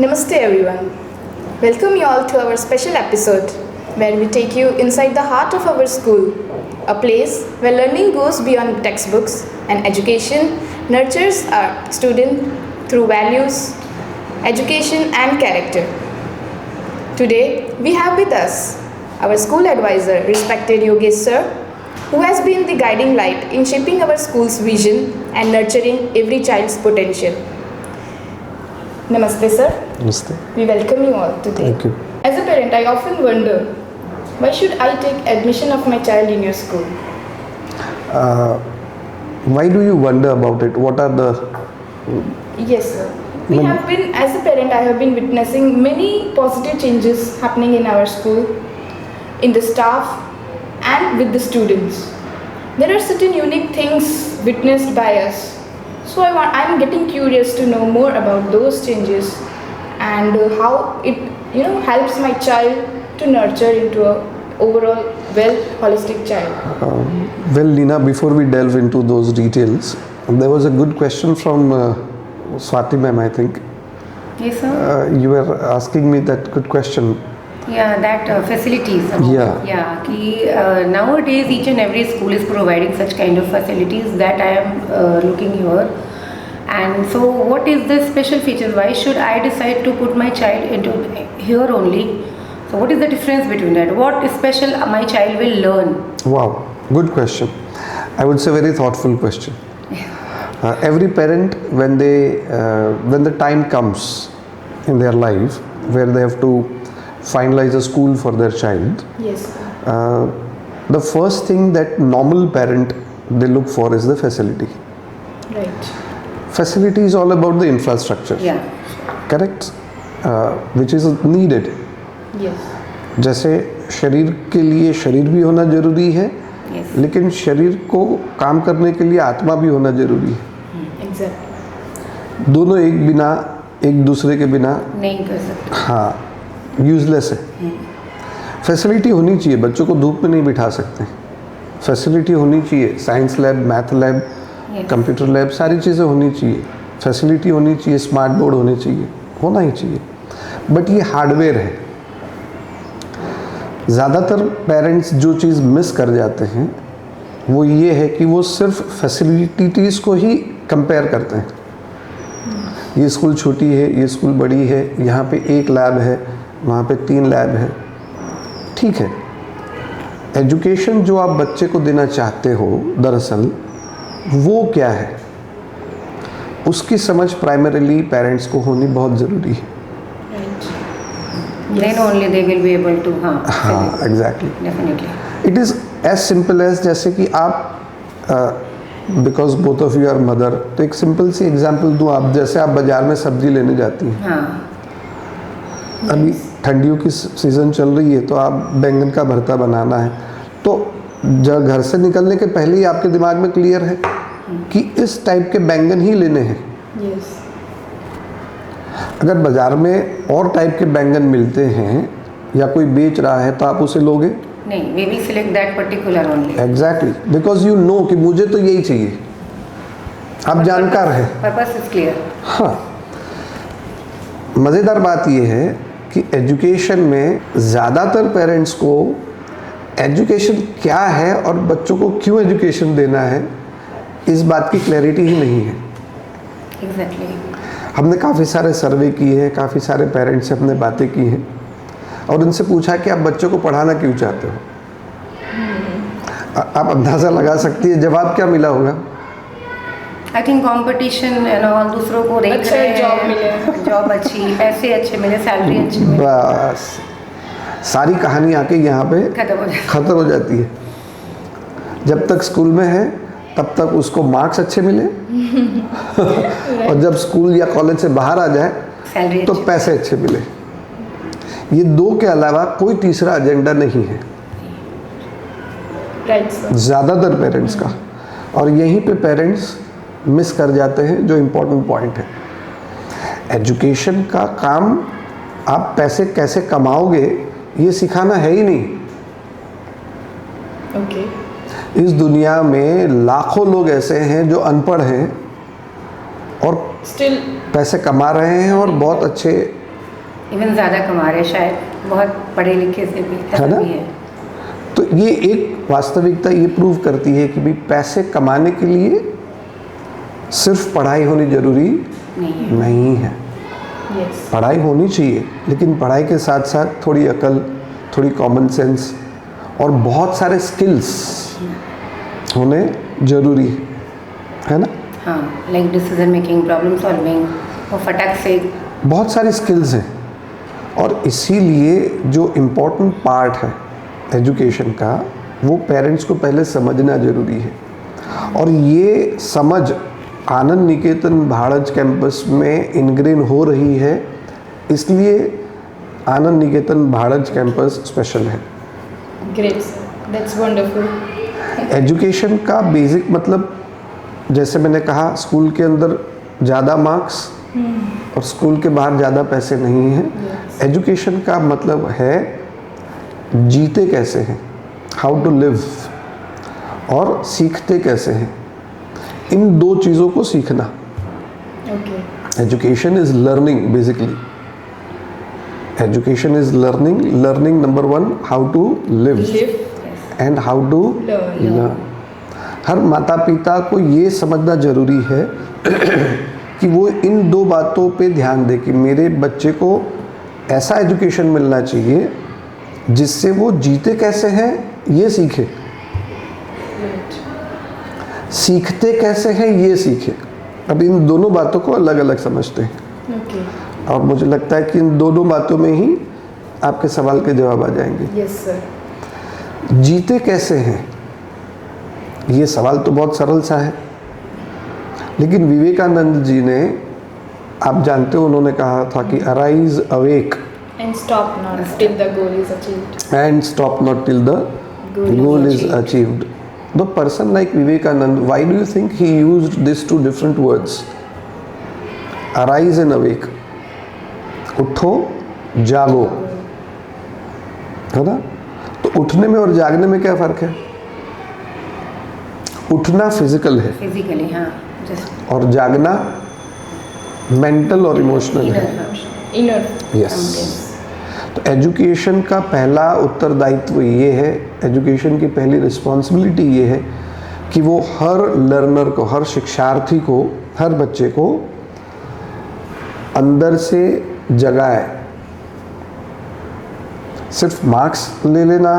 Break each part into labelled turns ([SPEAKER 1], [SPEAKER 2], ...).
[SPEAKER 1] Namaste everyone. Welcome you all to our special episode where we take you inside the heart of our school, a place where learning goes beyond textbooks and education nurtures our student through values, education and character. Today we have with us our school advisor, respected Yogesh sir, who has been the guiding light in shaping our school's vision and nurturing every child's potential. Namaste sir.
[SPEAKER 2] Namaste.
[SPEAKER 1] We welcome you all today.
[SPEAKER 2] Thank you.
[SPEAKER 1] As a parent, I often wonder, why should I take admission of my child in your school?
[SPEAKER 2] Why do you wonder about it? What are the...
[SPEAKER 1] Yes sir. As a parent, I have been witnessing many positive changes happening in our school, in the staff and with the students. There are certain unique things witnessed by us. So I'm getting curious to know more about those changes and how it helps my child to nurture into a overall holistic child.
[SPEAKER 2] Well, Lina, before we delve into those details, there was a good question from Swati ma'am, I think.
[SPEAKER 3] Yes, sir.
[SPEAKER 2] You were asking me that good question.
[SPEAKER 3] Yeah, that facilities. Nowadays each and every school is providing such kind of facilities that I am looking here. And so what is the special features? Why should I decide to put my child into here only? So what is the difference between that? What is special my child will learn?
[SPEAKER 2] Wow, good question. I would say very thoughtful question. Every parent, when the time comes in their life where they have to finalize a school for their child,
[SPEAKER 1] yes,
[SPEAKER 2] the first thing that normal parent they look for is the facility.
[SPEAKER 1] right.
[SPEAKER 2] Facility is all about the infrastructure.
[SPEAKER 3] Yeah.
[SPEAKER 2] Correct? Which is needed.
[SPEAKER 1] Yes.
[SPEAKER 2] जैसे शरीर के लिए शरीर भी होना जरूरी है,
[SPEAKER 3] Yes.
[SPEAKER 2] लेकिन शरीर को काम करने के लिए आत्मा भी होना जरूरी है.
[SPEAKER 1] Exactly.
[SPEAKER 2] दोनों एक दूसरे के बिना
[SPEAKER 3] नहीं कर सकते.
[SPEAKER 2] हाँ, यूजलेस है. फैसिलिटी होनी चाहिए. बच्चों को धूप में नहीं बिठा सकते. फैसिलिटी होनी चाहिए. Science lab, math lab, computer lab, सारी चीज़ें होनी चाहिए. फैसिलिटी होनी चाहिए. स्मार्ट बोर्ड होने चाहिए. होना ही चाहिए. बट ये हार्डवेयर है. ज़्यादातर पेरेंट्स जो चीज़ मिस कर जाते हैं वो ये है कि वो सिर्फ फैसिलिटीज़ को ही कंपेयर करते हैं. ये स्कूल छोटी है, ये स्कूल बड़ी है, यहाँ पे एक लैब है, वहाँ पे 3 लैब है. ठीक है. एजुकेशन जो आप बच्चे को देना चाहते हो दरअसल वो क्या है, उसकी समझ प्राइमरीली पेरेंट्स को होनी बहुत ज़रूरी है.
[SPEAKER 3] Then only they will be able to.
[SPEAKER 2] हाँ, exactly.
[SPEAKER 3] Definitely.
[SPEAKER 2] It is as simple as जैसे कि आप because both of you are mother, तो एक सिंपल सी एग्जांपल दूँ. आप जैसे आप बाज़ार में सब्जी लेने जाती हैं.
[SPEAKER 3] हाँ.
[SPEAKER 2] अभी ठंडियों की सीज़न चल रही है तो आप बैंगन का भरता बनाना है, तो जब घर से निकलने के पहले ही आपके दिमाग में क्लियर है कि इस टाइप के बैंगन ही लेने हैं.
[SPEAKER 1] Yes.
[SPEAKER 2] अगर बाज़ार में और टाइप के बैंगन मिलते हैं या कोई बेच रहा है तो आप उसे लोगे
[SPEAKER 3] नहीं. We will select that particular only.
[SPEAKER 2] Exactly, because you know कि मुझे तो यही चाहिए. आप जानकार हैं.
[SPEAKER 3] Purpose is clear.
[SPEAKER 2] हाँ. मज़ेदार बात यह है कि एजुकेशन में ज़्यादातर पेरेंट्स को एजुकेशन क्या है और बच्चों को क्यों एजुकेशन देना है इस बात की क्लैरिटी ही नहीं है.
[SPEAKER 3] Exactly.
[SPEAKER 2] हमने काफ़ी सारे सर्वे किए हैं, काफ़ी सारे पेरेंट्स से हमने बातें की हैं और उनसे पूछा कि आप बच्चों को पढ़ाना क्यों चाहते हो. आप अंदाज़ा लगा सकती है जवाब क्या मिला होगा.
[SPEAKER 3] I think competition and all, दूसरों को देख
[SPEAKER 1] अच्छा
[SPEAKER 3] रहे हैं.
[SPEAKER 1] जॉब मिले.
[SPEAKER 3] जॉब अच्छी, पैसे अच्छे मिले, सैलरी अच्छी मिले.
[SPEAKER 2] बस सारी कहानी आके यहाँ पे ख़त्म हो जाती है. जब तक स्कूल में है तब तक उसको मार्क्स अच्छे मिले और जब स्कूल या कॉलेज से बाहर आ जाए तो पैसे अच्छे मिले. ये दो के अलावा कोई तीसरा एजेंडा नहीं है ज़्यादातर पेरेंट्स का. और यहीं पे पेरेंट्स मिस कर जाते हैं जो इम्पोर्टेंट पॉइंट है. एजुकेशन का काम आप पैसे कैसे कमाओगे ये सिखाना है ही नहीं.
[SPEAKER 1] Okay.
[SPEAKER 2] इस दुनिया में लाखों लोग ऐसे हैं जो अनपढ़ हैं और
[SPEAKER 1] Still
[SPEAKER 2] पैसे कमा रहे हैं और बहुत अच्छे
[SPEAKER 3] इवन ज़्यादा कमा रहे शायद, बहुत पढ़े लिखे से भी
[SPEAKER 2] है ना?
[SPEAKER 3] ऐसा भी है।
[SPEAKER 2] तो ये एक वास्तविकता ये प्रूव करती है कि भाई पैसे कमाने के लिए सिर्फ पढ़ाई होनी जरूरी नहीं है।
[SPEAKER 1] Yes.
[SPEAKER 2] पढ़ाई होनी चाहिए, लेकिन पढ़ाई के साथ साथ थोड़ी अकल, थोड़ी कॉमन सेंस और बहुत सारे स्किल्स होने जरूरी है ना?
[SPEAKER 3] हाँ, like decision making, problem solving, और फटाक से
[SPEAKER 2] बहुत सारी स्किल्स हैं, और इसीलिए जो इम्पोर्टेंट पार्ट है एजुकेशन का वो पेरेंट्स को पहले समझना ज़रूरी है। और ये समझ आनंद निकेतन भाड़ज कैंपस में इनग्रेन हो रही है, इसलिए आनंद निकेतन भाड़ज कैंपस स्पेशल है।
[SPEAKER 1] Great, sir. That's wonderful.
[SPEAKER 2] Education का बेसिक मतलब, जैसे मैंने कहा, स्कूल के अंदर ज़्यादा मार्क्स और स्कूल के बाहर ज़्यादा पैसे नहीं हैं। एजुकेशन का मतलब है जीते कैसे हैं, हाउ टू लिव, और सीखते कैसे हैं। इन दो चीज़ों को सीखना।
[SPEAKER 1] Okay.
[SPEAKER 2] Education is learning basically. Education is learning number 1 how to live
[SPEAKER 1] Live.
[SPEAKER 2] And how to
[SPEAKER 1] Learn.
[SPEAKER 2] Learn. हर माता पिता को ये समझना ज़रूरी है कि वो इन दो बातों पे ध्यान दे कि मेरे बच्चे को ऐसा एजुकेशन मिलना चाहिए जिससे वो जीते कैसे हैं ये सीखे, सीखते कैसे हैं ये सीखे। अब इन दोनों बातों को अलग अलग समझते हैं,
[SPEAKER 1] Okay.
[SPEAKER 2] और मुझे लगता है कि इन दोनों बातों में ही आपके सवाल के जवाब आ जाएंगे।
[SPEAKER 1] Yes, sir.
[SPEAKER 2] जीते कैसे हैं, ये सवाल तो बहुत सरल सा है, लेकिन विवेकानंद जी ने, आप जानते हो, उन्होंने कहा था कि arise awake
[SPEAKER 1] And stop not till the goal is achieved.
[SPEAKER 2] and stop not till the goal is achieved. The person like Vivekanand, why do you think he used these two different words? Arise and awake. उठो, जागो, है ना? तो उठने में और जागने में क्या फर्क है? उठना फिजिकल है
[SPEAKER 3] फिजिकली, हाँ, जस्ट
[SPEAKER 2] और जागना मेंटल और इमोशनल है।
[SPEAKER 1] Inner.
[SPEAKER 2] यस। तो एजुकेशन का पहला उत्तरदायित्व ये है, एजुकेशन की पहली रिस्पॉन्सिबिलिटी ये है कि वो हर लर्नर को, हर शिक्षार्थी को, हर बच्चे को अंदर से जगाए। सिर्फ मार्क्स ले लेना,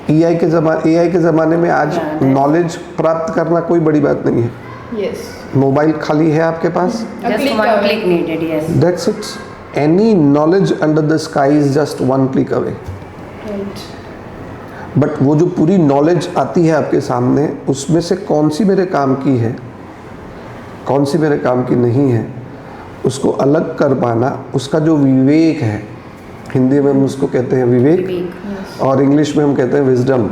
[SPEAKER 2] एआई के ज़माने में आज नॉलेज प्राप्त करना कोई बड़ी बात नहीं है।
[SPEAKER 1] Yes.
[SPEAKER 2] मोबाइल खाली है आपके पास,
[SPEAKER 1] A
[SPEAKER 3] just
[SPEAKER 1] click
[SPEAKER 3] one
[SPEAKER 1] away.
[SPEAKER 3] Click needed, yes.
[SPEAKER 2] that's it. Any knowledge under the sky is just one click away.
[SPEAKER 1] Right.
[SPEAKER 2] But वो जो पूरी नॉलेज आती है आपके सामने, उसमें से कौन सी मेरे काम की है, कौन सी मेरे काम की नहीं है, उसको अलग कर पाना, उसका जो विवेक है, हिंदी में हम उसको कहते हैं विवेक, और इंग्लिश में हम कहते हैं विजडम।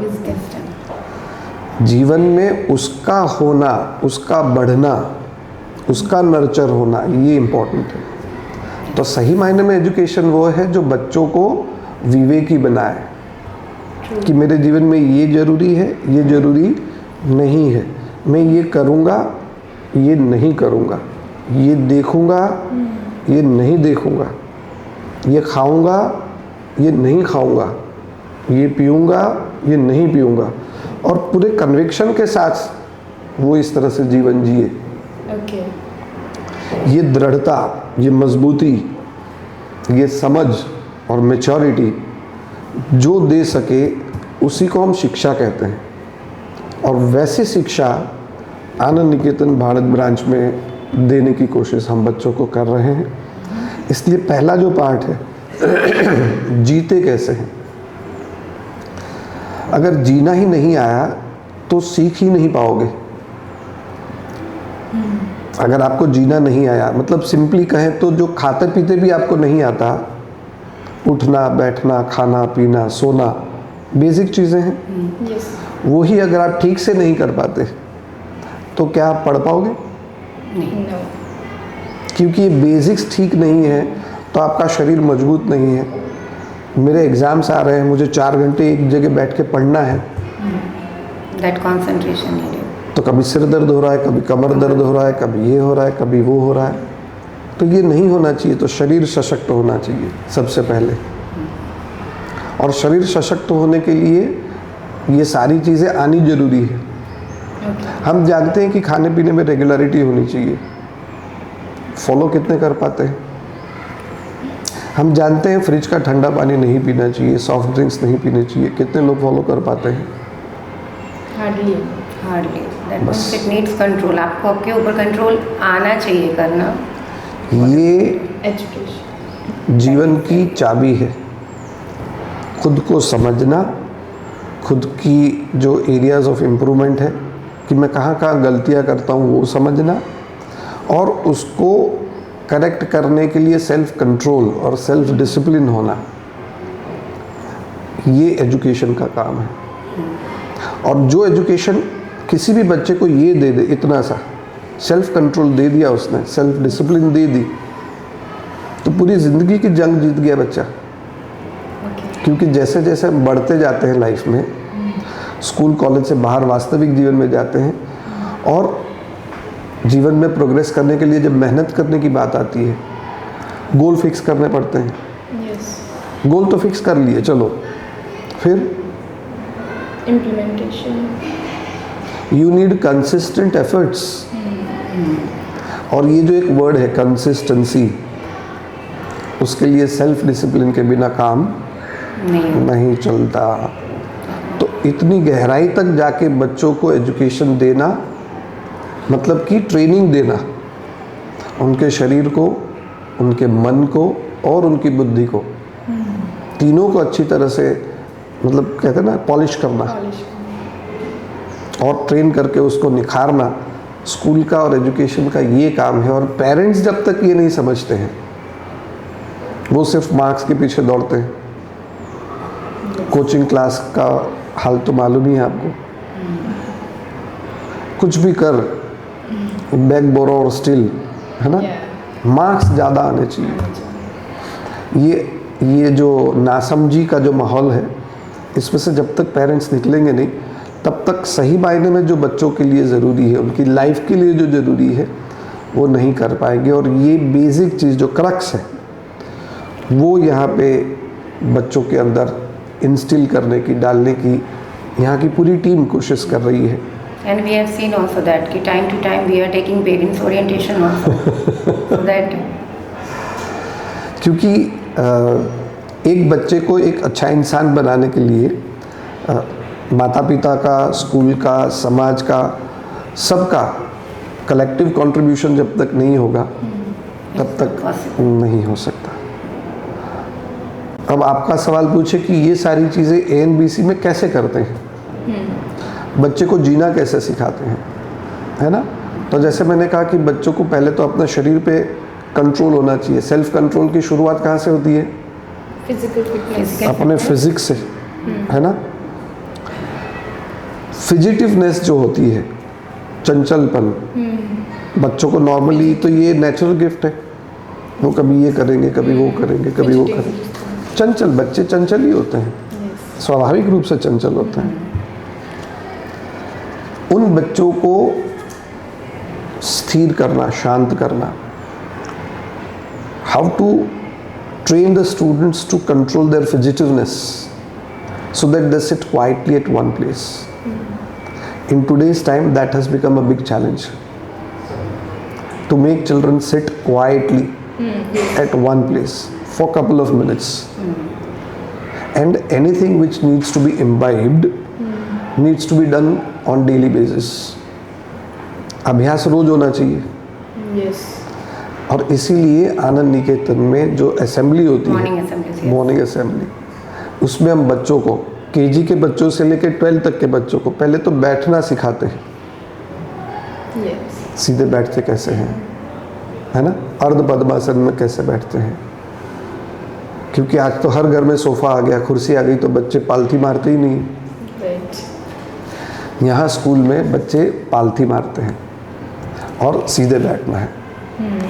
[SPEAKER 2] जीवन में उसका होना, उसका बढ़ना, उसका नर्चर होना, ये इम्पोर्टेंट है। तो सही मायने में एजुकेशन वो है जो बच्चों को विवेकी बनाए कि मेरे जीवन में ये ज़रूरी है, ये ज़रूरी नहीं है, मैं ये करूँगा, ये नहीं करूँगा, ये देखूँगा, ये नहीं देखूँगा, ये खाऊँगा, ये नहीं खाऊँगा, ये पीऊँगा, ये नहीं पीऊँगा, और पूरे कन्विक्शन के साथ वो इस तरह से जीवन जिए।
[SPEAKER 1] Okay.
[SPEAKER 2] ये दृढ़ता, ये मजबूती, ये समझ और मैच्योरिटी जो दे सके, उसी को हम शिक्षा कहते हैं। और वैसी शिक्षा आनंद निकेतन भारत ब्रांच में देने की कोशिश हम बच्चों को कर रहे हैं। इसलिए पहला जो पार्ट है जीते कैसे हैं। अगर जीना ही नहीं आया तो सीख ही नहीं पाओगे। अगर आपको जीना नहीं आया, मतलब सिंपली कहें तो जो खाते पीते भी आपको नहीं आता, उठना, बैठना, खाना, पीना, सोना, बेसिक चीज़ें हैं,
[SPEAKER 1] Yes.
[SPEAKER 2] वही अगर आप ठीक से नहीं कर पाते तो क्या आप पढ़ पाओगे?
[SPEAKER 1] No.
[SPEAKER 2] क्योंकि ये बेसिक्स ठीक नहीं है तो आपका शरीर मजबूत नहीं है। मेरे एग्ज़ाम्स आ रहे हैं, मुझे 4 घंटे एक जगह बैठ के पढ़ना है,
[SPEAKER 3] दैट कंसंट्रेशन नीडेड।
[SPEAKER 2] तो कभी सिर दर्द हो रहा है, कभी कमर दर्द हो रहा है, कभी ये हो रहा है, कभी वो हो रहा है। तो ये नहीं होना चाहिए। तो शरीर सशक्त होना चाहिए सबसे पहले, और शरीर सशक्त होने के लिए ये सारी चीज़ें आनी ज़रूरी है। हम जानते हैं कि खाने पीने में रेगुलरिटी होनी चाहिए, फॉलो कितने कर पाते हैं? हम जानते हैं फ्रिज का ठंडा पानी नहीं पीना चाहिए, सॉफ्ट ड्रिंक्स नहीं पीने चाहिए, कितने लोग फॉलो कर पाते हैं?
[SPEAKER 1] Hardly.
[SPEAKER 3] That means it needs control. आपको आपके ऊपर कंट्रोल आना चाहिए करना।
[SPEAKER 2] ये
[SPEAKER 1] एजुकेशन
[SPEAKER 2] जीवन की चाबी है। खुद को समझना, खुद की जो एरियाज ऑफ इम्प्रूवमेंट है कि मैं कहाँ कहाँ गलतियाँ करता हूँ वो समझना, और उसको करेक्ट करने के लिए सेल्फ कंट्रोल और सेल्फ डिसिप्लिन होना, ये एजुकेशन का काम है। और जो एजुकेशन किसी भी बच्चे को ये दे दे, इतना सा सेल्फ कंट्रोल दे दिया उसने, सेल्फ डिसिप्लिन दे दी, तो पूरी ज़िंदगी की जंग जीत गया बच्चा। क्योंकि जैसे जैसे हम बढ़ते जाते हैं लाइफ में, स्कूल कॉलेज से बाहर वास्तविक जीवन में जाते हैं, और जीवन में प्रोग्रेस करने के लिए जब मेहनत करने की बात आती है, गोल फिक्स करने पड़ते हैं।
[SPEAKER 1] यस।
[SPEAKER 2] गोल तो फिक्स कर लिए, चलो फिर
[SPEAKER 1] implementation.
[SPEAKER 2] You need consistent efforts. और ये जो एक वर्ड है कंसिस्टेंसी, उसके लिए सेल्फ डिसिप्लिन के बिना काम नहीं चलता। तो इतनी गहराई तक जाके बच्चों को एजुकेशन देना, मतलब कि ट्रेनिंग देना, उनके शरीर को, उनके मन को और उनकी बुद्धि को, तीनों को अच्छी तरह से, मतलब कहते हैं ना, पॉलिश करना और ट्रेन करके उसको निखारना, स्कूल का और एजुकेशन का ये काम है। और पेरेंट्स जब तक ये नहीं समझते हैं, वो सिर्फ मार्क्स के पीछे दौड़ते हैं। कोचिंग क्लास का हाल तो मालूम ही है आपको, कुछ भी कर, बैक बोरो और स्टिल, है ना, मार्क्स ज़्यादा आने चाहिए। ये जो नासमझी का जो माहौल है, इसमें से जब तक पेरेंट्स निकलेंगे नहीं, तब तक सही मायने में जो बच्चों के लिए ज़रूरी है, उनकी लाइफ के लिए जो ज़रूरी है, वो नहीं कर पाएंगे। और ये बेसिक चीज़ जो क्रक्स है, वो यहाँ पे बच्चों के अंदर इंस्टिल करने की, डालने की यहाँ की पूरी टीम कोशिश कर रही है।
[SPEAKER 3] And we have seen also that कि time to time we are taking parents orientation also so that
[SPEAKER 2] क्योंकि एक बच्चे को एक अच्छा इंसान बनाने के लिए माता पिता का, स्कूल का, समाज का, सबका कलेक्टिव कंट्रीब्यूशन जब तक नहीं होगा तब तक नहीं हो सकता। अब आपका सवाल पूछे कि ये सारी चीज़ें ANBC में कैसे करते हैं, बच्चे को जीना कैसे सिखाते हैं, है ना। तो जैसे मैंने कहा कि बच्चों को पहले तो अपना शरीर पे कंट्रोल होना चाहिए। सेल्फ कंट्रोल की शुरुआत कहाँ से होती है?
[SPEAKER 1] Physical fitness.
[SPEAKER 2] अपने फिजिक्स से, है ना। फिजिटिवनेस जो होती है, चंचलपन, बच्चों को नॉर्मली तो ये नेचुरल गिफ्ट है, वो कभी ये करेंगे, कभी वो करेंगे, कभी वो करेंगे। चंचल बच्चे चंचल ही होते हैं, स्वाभाविक रूप से चंचल होते हैं। उन बच्चों को स्थिर करना, शांत करना, how to train the students to control their fidgetiveness so that they sit quietly at one place. In today's time, that has become a big challenge. To make children sit quietly at one place for a couple of minutes. And anything which needs to be imbibed needs to be done on daily basis. अभ्यास रोज होना चाहिए।
[SPEAKER 1] Yes.
[SPEAKER 2] और इसीलिए आनंद निकेतन में जो assembly होती है, morning assembly, उसमें हम बच्चों को, KG के बच्चों से लेकर 12 तक के बच्चों को पहले तो बैठना सिखाते हैं।
[SPEAKER 1] Yes.
[SPEAKER 2] सीधे बैठते कैसे हैं, है ना, अर्ध पद्मासन में कैसे बैठते हैं। क्योंकि आज तो हर घर में सोफा आ गया, कुर्सी आ गई, तो बच्चे पालथी मारते ही नहीं।
[SPEAKER 1] Right.
[SPEAKER 2] यहाँ स्कूल में बच्चे पालथी मारते हैं और सीधे बैठना है,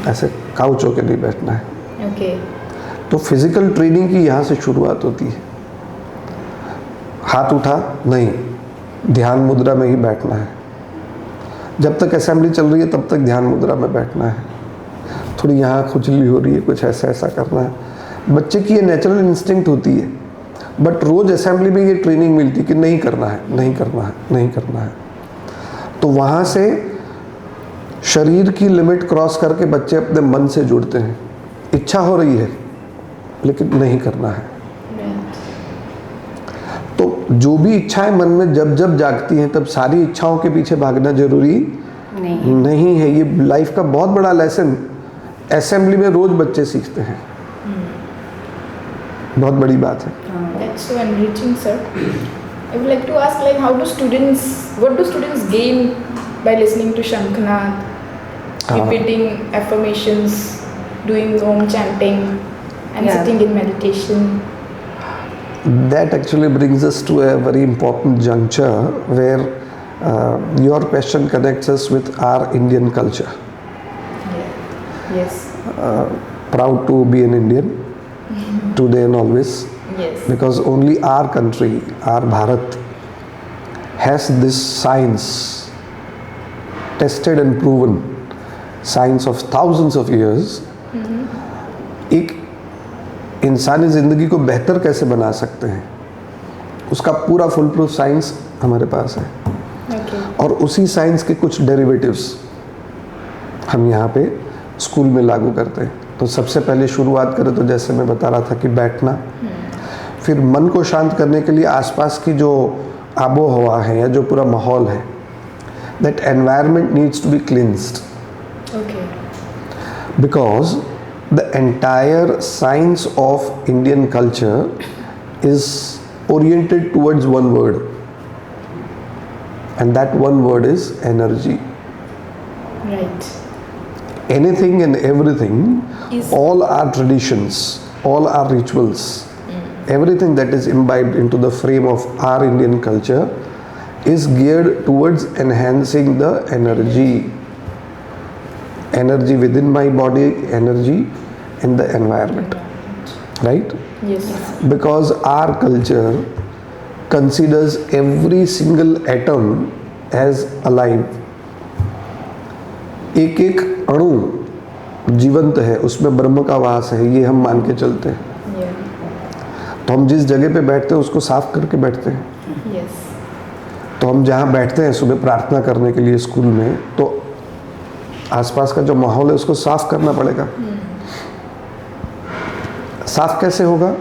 [SPEAKER 2] ऐसे काउच होके नहीं बैठना है।
[SPEAKER 1] Okay.
[SPEAKER 2] तो फिजिकल ट्रेनिंग की यहाँ से शुरुआत होती है। हाथ उठा नहीं, ध्यान मुद्रा में ही बैठना है। जब तक असेंबली चल रही है तब तक ध्यान मुद्रा में बैठना है। थोड़ी यहाँ खुजली हो रही है, कुछ ऐसा ऐसा करना है। बच्चे की ये नेचुरल इंस्टिंक्ट होती है, बट रोज़ असेंबली में ये ट्रेनिंग मिलती कि नहीं करना है, नहीं करना है, नहीं करना है। तो वहाँ से शरीर की लिमिट क्रॉस करके बच्चे अपने मन से जुड़ते हैं। इच्छा हो रही है लेकिन नहीं करना है। तो जो भी इच्छाएं मन में जब जब जागती हैं, तब सारी इच्छाओं के पीछे भागना जरूरी नहीं है। ये लाइफ का बहुत बड़ा लेसन असेंबली में रोज बच्चे सीखते हैं। बहुत बड़ी बात है।
[SPEAKER 1] That's so enriching, sir. I would like to ask, like, what do students gain by listening to Shankhnath, repeating affirmations, doing Om chanting, and sitting in meditation?
[SPEAKER 2] That actually brings us to a very important juncture where your question connects us with our Indian culture.
[SPEAKER 1] Yes.
[SPEAKER 2] Proud to be an Indian, today and always.
[SPEAKER 1] Yes.
[SPEAKER 2] Because only our country, our Bharat, has this science, tested and proven science of thousands of years. एक इंसानी ज़िंदगी को बेहतर कैसे बना सकते हैं, उसका पूरा फुल प्रूफ साइंस हमारे पास है। और उसी साइंस के कुछ डेरिवेटिव्स हम यहाँ पे स्कूल में लागू करते हैं। तो सबसे पहले शुरुआत करें तो जैसे मैं बता रहा था कि बैठना, फिर मन को शांत करने के लिए आसपास की जो आबो हवा है या जो पूरा माहौल है, that environment needs to be cleansed, because the entire science of Indian culture is oriented towards one word, and that one word is energy.
[SPEAKER 1] Right.
[SPEAKER 2] Anything and everything, all our traditions, all our rituals, everything that is imbibed into the frame of our Indian culture is geared towards enhancing the energy within my body, energy in the environment, right?
[SPEAKER 1] Yes.
[SPEAKER 2] Because our culture considers every single atom as alive. एक एक अणु जीवंत है, उसमें ब्रह्म का वास है, ये हम मान के चलते हैं। तो हम जिस जगह पे बैठते हैं उसको साफ करके बैठते हैं।
[SPEAKER 1] Yes.
[SPEAKER 2] तो हम जहाँ बैठते हैं सुबह प्रार्थना करने के लिए स्कूल में, तो आसपास का जो माहौल है उसको साफ करना पड़ेगा। साफ कैसे होगा?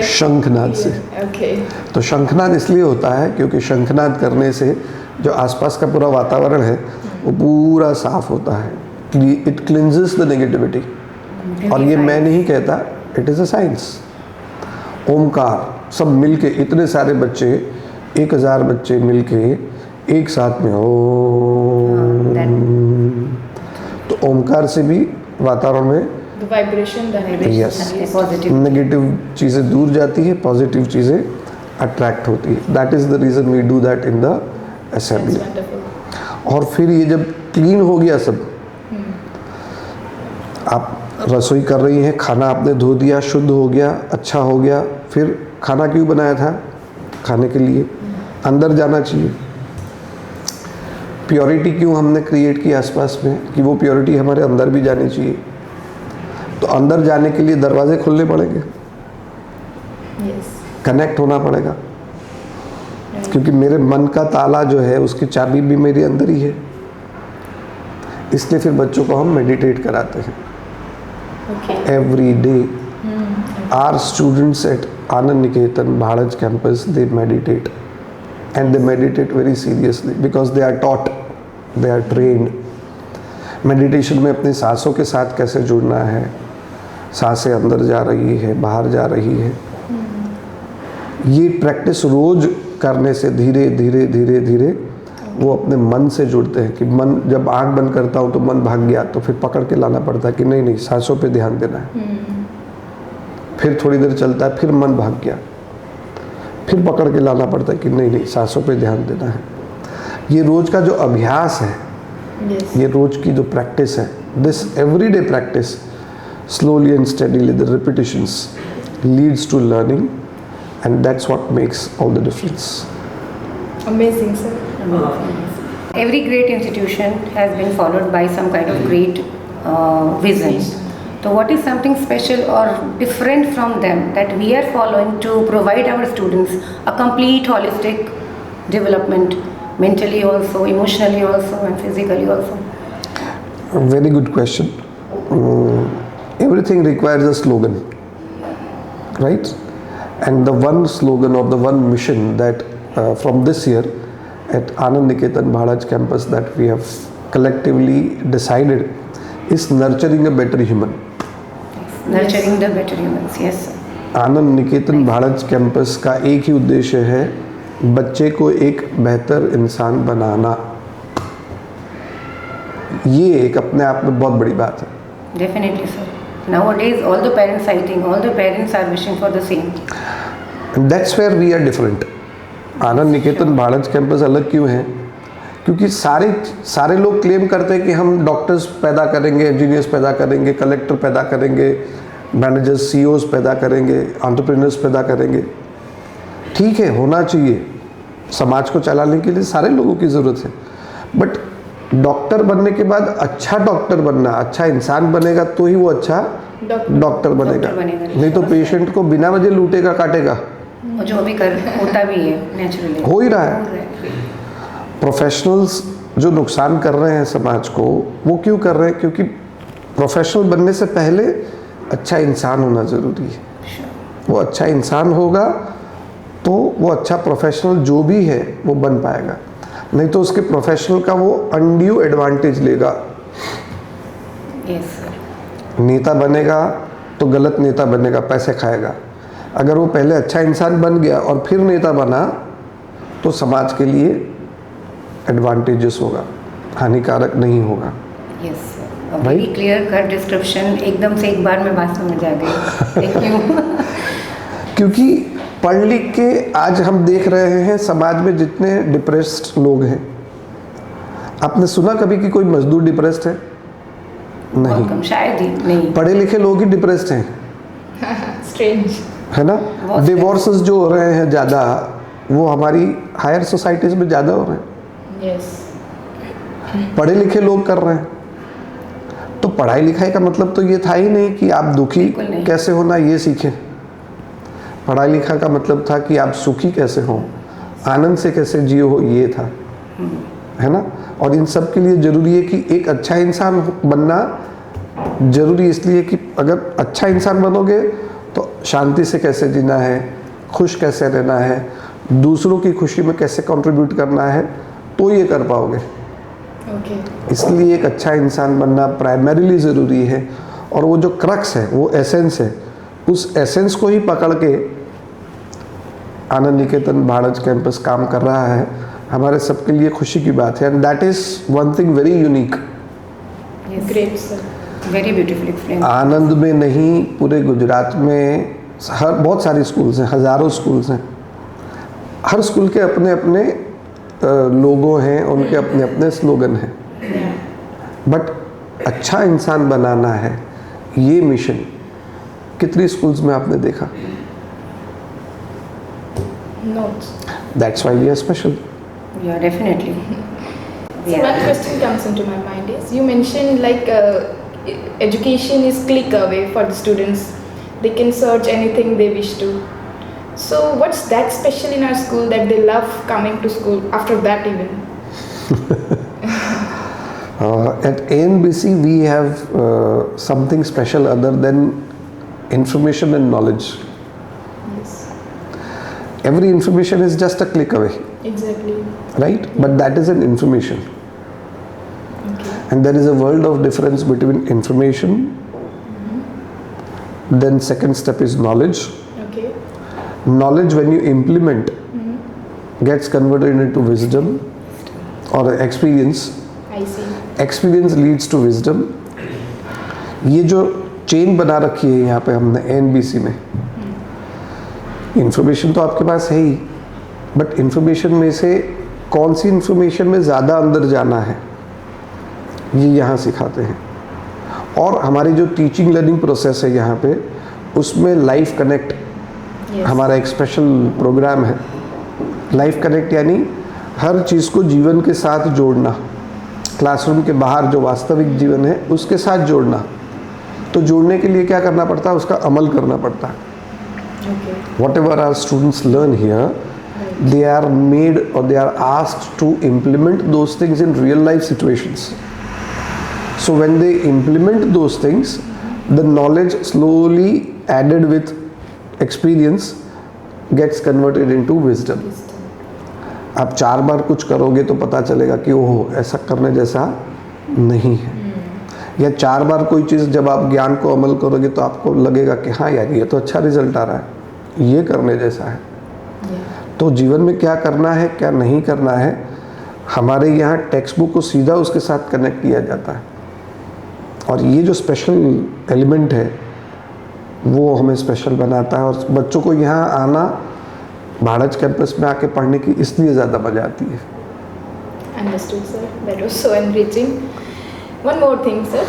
[SPEAKER 2] शंखनाद से। तो शंखनाद इसलिए होता है क्योंकि शंखनाद करने से जो आसपास का पूरा वातावरण है वो पूरा साफ होता है। It cleanses the negativity. और ये मैं नहीं कहता, it is a science. Omkar सब मिलके, इतने सारे बच्चे, 1000 बच्चे मिलके एक साथ में ओम, तो ओमकार से भी वातावरण में नेगेटिव चीज़ें दूर जाती है, पॉजिटिव चीज़ें अट्रैक्ट होती है। That is the reason we do that in the assembly. और फिर ये जब क्लीन हो गया सब, आप रसोई कर रही हैं, खाना आपने धो दिया, शुद्ध हो गया, अच्छा हो गया, फिर खाना क्यों बनाया था? खाने के लिए। अंदर जाना चाहिए। प्योरिटी क्यों हमने क्रिएट की आसपास में, कि वो प्योरिटी हमारे अंदर भी जानी चाहिए। तो अंदर जाने के लिए दरवाजे खोलने पड़ेंगे, कनेक्ट होना पड़ेगा, क्योंकि मेरे मन का ताला जो है उसकी चाबी भी मेरे अंदर ही है। इसलिए फिर बच्चों को हम मेडिटेट कराते हैं every day. Our students at Anand Niketan Bhadaj campus, they meditate and they meditate very seriously because they are taught, they are trained. Meditation में अपनी सांसों के साथ कैसे जुड़ना है, सांसें अंदर जा रही है, बाहर जा रही है, ये प्रैक्टिस रोज करने से धीरे धीरे धीरे धीरे वो अपने मन से जुड़ते हैं। कि मन, जब आंख बंद करता हूँ तो मन भाग गया, तो फिर पकड़ के लाना पड़ता है कि नहीं नहीं सांसों पे ध्यान देना है। फिर थोड़ी देर चलता है, फिर मन भाग गया, फिर पकड़ के लाना पड़ता है कि नहीं नहीं सांसों पे ध्यान देना है। ये रोज का जो अभ्यास है, ये रोज की जो प्रैक्टिस है, this everyday practice slowly and steadily, the repetitions leads to learning, and that's what makes all the difference.
[SPEAKER 1] Amazing, sir.
[SPEAKER 3] Every great institution has been followed by some kind of great vision. So what is something special or different from them that we are following to provide our students a complete holistic development, mentally also, emotionally also, and physically also?
[SPEAKER 2] Very good question. Everything requires a slogan, right? And the one slogan or the one mission that from this year at Anand Niketan Bhalaj campus that we have collectively decided is nurturing a better human.
[SPEAKER 3] Nurturing the better humans, yes sir.
[SPEAKER 2] Anand Niketan Bhadaj campus का एक ही उद्देश्य है, बच्चे को एक बेहतर इंसान बनाना। ये एक अपने आप में बहुत बड़ी बात है।
[SPEAKER 3] Definitely sir. Nowadays all the parents, I think all the parents are wishing for the same.
[SPEAKER 2] That's where we are different. Anand Niketan Bhadaj campus अलग क्यों है? क्योंकि सारे लोग क्लेम करते हैं कि हम डॉक्टर्स पैदा करेंगे, इंजीनियर्स पैदा करेंगे, कलेक्टर पैदा करेंगे, मैनेजर्स, सीईओज पैदा करेंगे, एंटरप्रेन्योर्स पैदा करेंगे। ठीक है, होना चाहिए, समाज को चलाने के लिए सारे लोगों की ज़रूरत है। बट डॉक्टर बनने के बाद अच्छा डॉक्टर बनना, अच्छा इंसान बनेगा तो ही वो अच्छा डॉक्टर बनेगा। नहीं तो पेशेंट को बिना वजह लूटेगा, काटेगा।
[SPEAKER 3] जो भी होता भी है नेचुरली,
[SPEAKER 2] हो ही रहा है। प्रोफेशनल्स जो नुकसान कर रहे हैं समाज को, वो क्यों कर रहे हैं? क्योंकि प्रोफेशनल बनने से पहले अच्छा इंसान होना ज़रूरी है। वो अच्छा इंसान होगा तो वो अच्छा प्रोफेशनल जो भी है वो बन पाएगा, नहीं तो उसके प्रोफेशनल का वो अनड्यू एडवांटेज लेगा।
[SPEAKER 3] yes,
[SPEAKER 2] नेता बनेगा तो गलत नेता बनेगा, पैसे खाएगा। अगर वो पहले अच्छा इंसान बन गया और फिर नेता बना तो समाज के लिए एडवांटेजेस होगा, हानिकारक नहीं होगा।
[SPEAKER 3] yes, very clear cut description, एकदम से एक बार में बात समझ आ गई। Thank you.
[SPEAKER 2] क्योंकि पढ़ लिख के आज हम देख रहे हैं समाज में जितने डिप्रेस्ड लोग हैं, आपने सुना कभी कि कोई मजदूर डिप्रेस्ड है? नहीं,
[SPEAKER 3] कम, शायद ही नहीं।
[SPEAKER 2] पढ़े लिखे लोग ही डिप्रेस्ड हैं।
[SPEAKER 1] Strange.
[SPEAKER 2] है ना? डिवोर्सेस जो हो रहे हैं ज़्यादा, वो हमारी हायर सोसाइटीज़ में ज़्यादा हो रहे हैं।
[SPEAKER 1] Yes.
[SPEAKER 2] पढ़े लिखे लोग कर रहे हैं, तो पढ़ाई लिखाई का मतलब तो ये था ही नहीं कि आप दुखी कैसे होना ये सीखें। पढ़ाई लिखा का मतलब था कि आप सुखी कैसे हो, आनंद से कैसे जियो हो, ये था, है ना? और इन सब के लिए ज़रूरी है कि एक अच्छा इंसान बनना ज़रूरी, इसलिए कि अगर अच्छा इंसान बनोगे तो शांति से कैसे जीना है, खुश कैसे रहना है, दूसरों की खुशी में कैसे कंट्रीब्यूट करना है, तो ये कर पाओगे।
[SPEAKER 1] Okay.
[SPEAKER 2] इसलिए एक अच्छा इंसान बनना प्राइमरीली ज़रूरी है। और वो जो क्रक्स है, वो एसेंस है, उस एसेंस को ही पकड़ के आनंद निकेतन भाड़ज कैंपस काम कर रहा है। हमारे सबके लिए खुशी की बात है, and that is one thing very unique.
[SPEAKER 1] Great, sir.
[SPEAKER 3] Very beautiful explain.
[SPEAKER 2] आनंद में नहीं, पूरे गुजरात में बहुत सारे स्कूल्स हैं, हज़ारों स्कूल्स हैं। हर स्कूल के अपने अपने लोगो हैं, उनके अपने अपने स्लोगन हैं। बट अच्छा इंसान बनाना है, ये मिशन कितनी स्कूल्स में आपने देखा?
[SPEAKER 1] Notes.
[SPEAKER 2] That's why we are special.
[SPEAKER 3] Yeah, definitely.
[SPEAKER 1] So one question comes into my mind is, you mentioned like education is click away for the students. They can search anything they wish to. So what's that special in our school that they love coming to school after that even?
[SPEAKER 2] At ANBC we have something special other than information and knowledge.
[SPEAKER 1] Yes.
[SPEAKER 2] Every information is just a click away,
[SPEAKER 1] Exactly.
[SPEAKER 2] right? But that is an information.
[SPEAKER 1] Okay.
[SPEAKER 2] And there is a world of difference between information, then second step is knowledge.
[SPEAKER 1] Okay.
[SPEAKER 2] Knowledge, when you implement, gets converted into wisdom or experience.
[SPEAKER 1] I see.
[SPEAKER 2] Experience leads to wisdom. ये जो chain बना रखी है यहाँ पे हमने ANBC में, information तो आपके पास है ही, बट इंफॉर्मेशन में से कौन सी इंफॉर्मेशन में ज़्यादा अंदर जाना है, ये यहाँ सिखाते हैं। और हमारी जो टीचिंग लर्निंग प्रोसेस है यहाँ पे, उसमें लाइफ कनेक्ट
[SPEAKER 1] Yes.
[SPEAKER 2] हमारा एक स्पेशल प्रोग्राम है। लाइफ कनेक्ट यानी हर चीज़ को जीवन के साथ जोड़ना। क्लासरूम के बाहर जो वास्तविक जीवन है उसके साथ जोड़ना। तो जोड़ने के लिए क्या करना पड़ता है, उसका अमल करना पड़ता है। Whatever our students learn here, they are made or they are asked to implement those things in real life situations. So when they implement those things, the knowledge slowly added with experience gets converted into wisdom. आप 4 बार कुछ करोगे तो पता चलेगा कि ओहो ऐसा करने जैसा नहीं है, या 4 बार कोई चीज़ जब आप ज्ञान को अमल करोगे तो आपको लगेगा कि हाँ यार ये तो अच्छा रिजल्ट आ रहा है, ये करने जैसा है। तो जीवन में क्या करना है क्या नहीं करना है, हमारे यहाँ टेक्स्ट बुक को सीधा उसके साथ कनेक्ट किया जाता है। और ये जो स्पेशल एलिमेंट है वो हमें स्पेशल बनाता है। और बच्चों को यहाँ आना, भारत कैंपस में आके पढ़ने की इसलिए ज़्यादा मजा आती है।
[SPEAKER 1] Understood, sir. That was so enriching. One more thing, sir.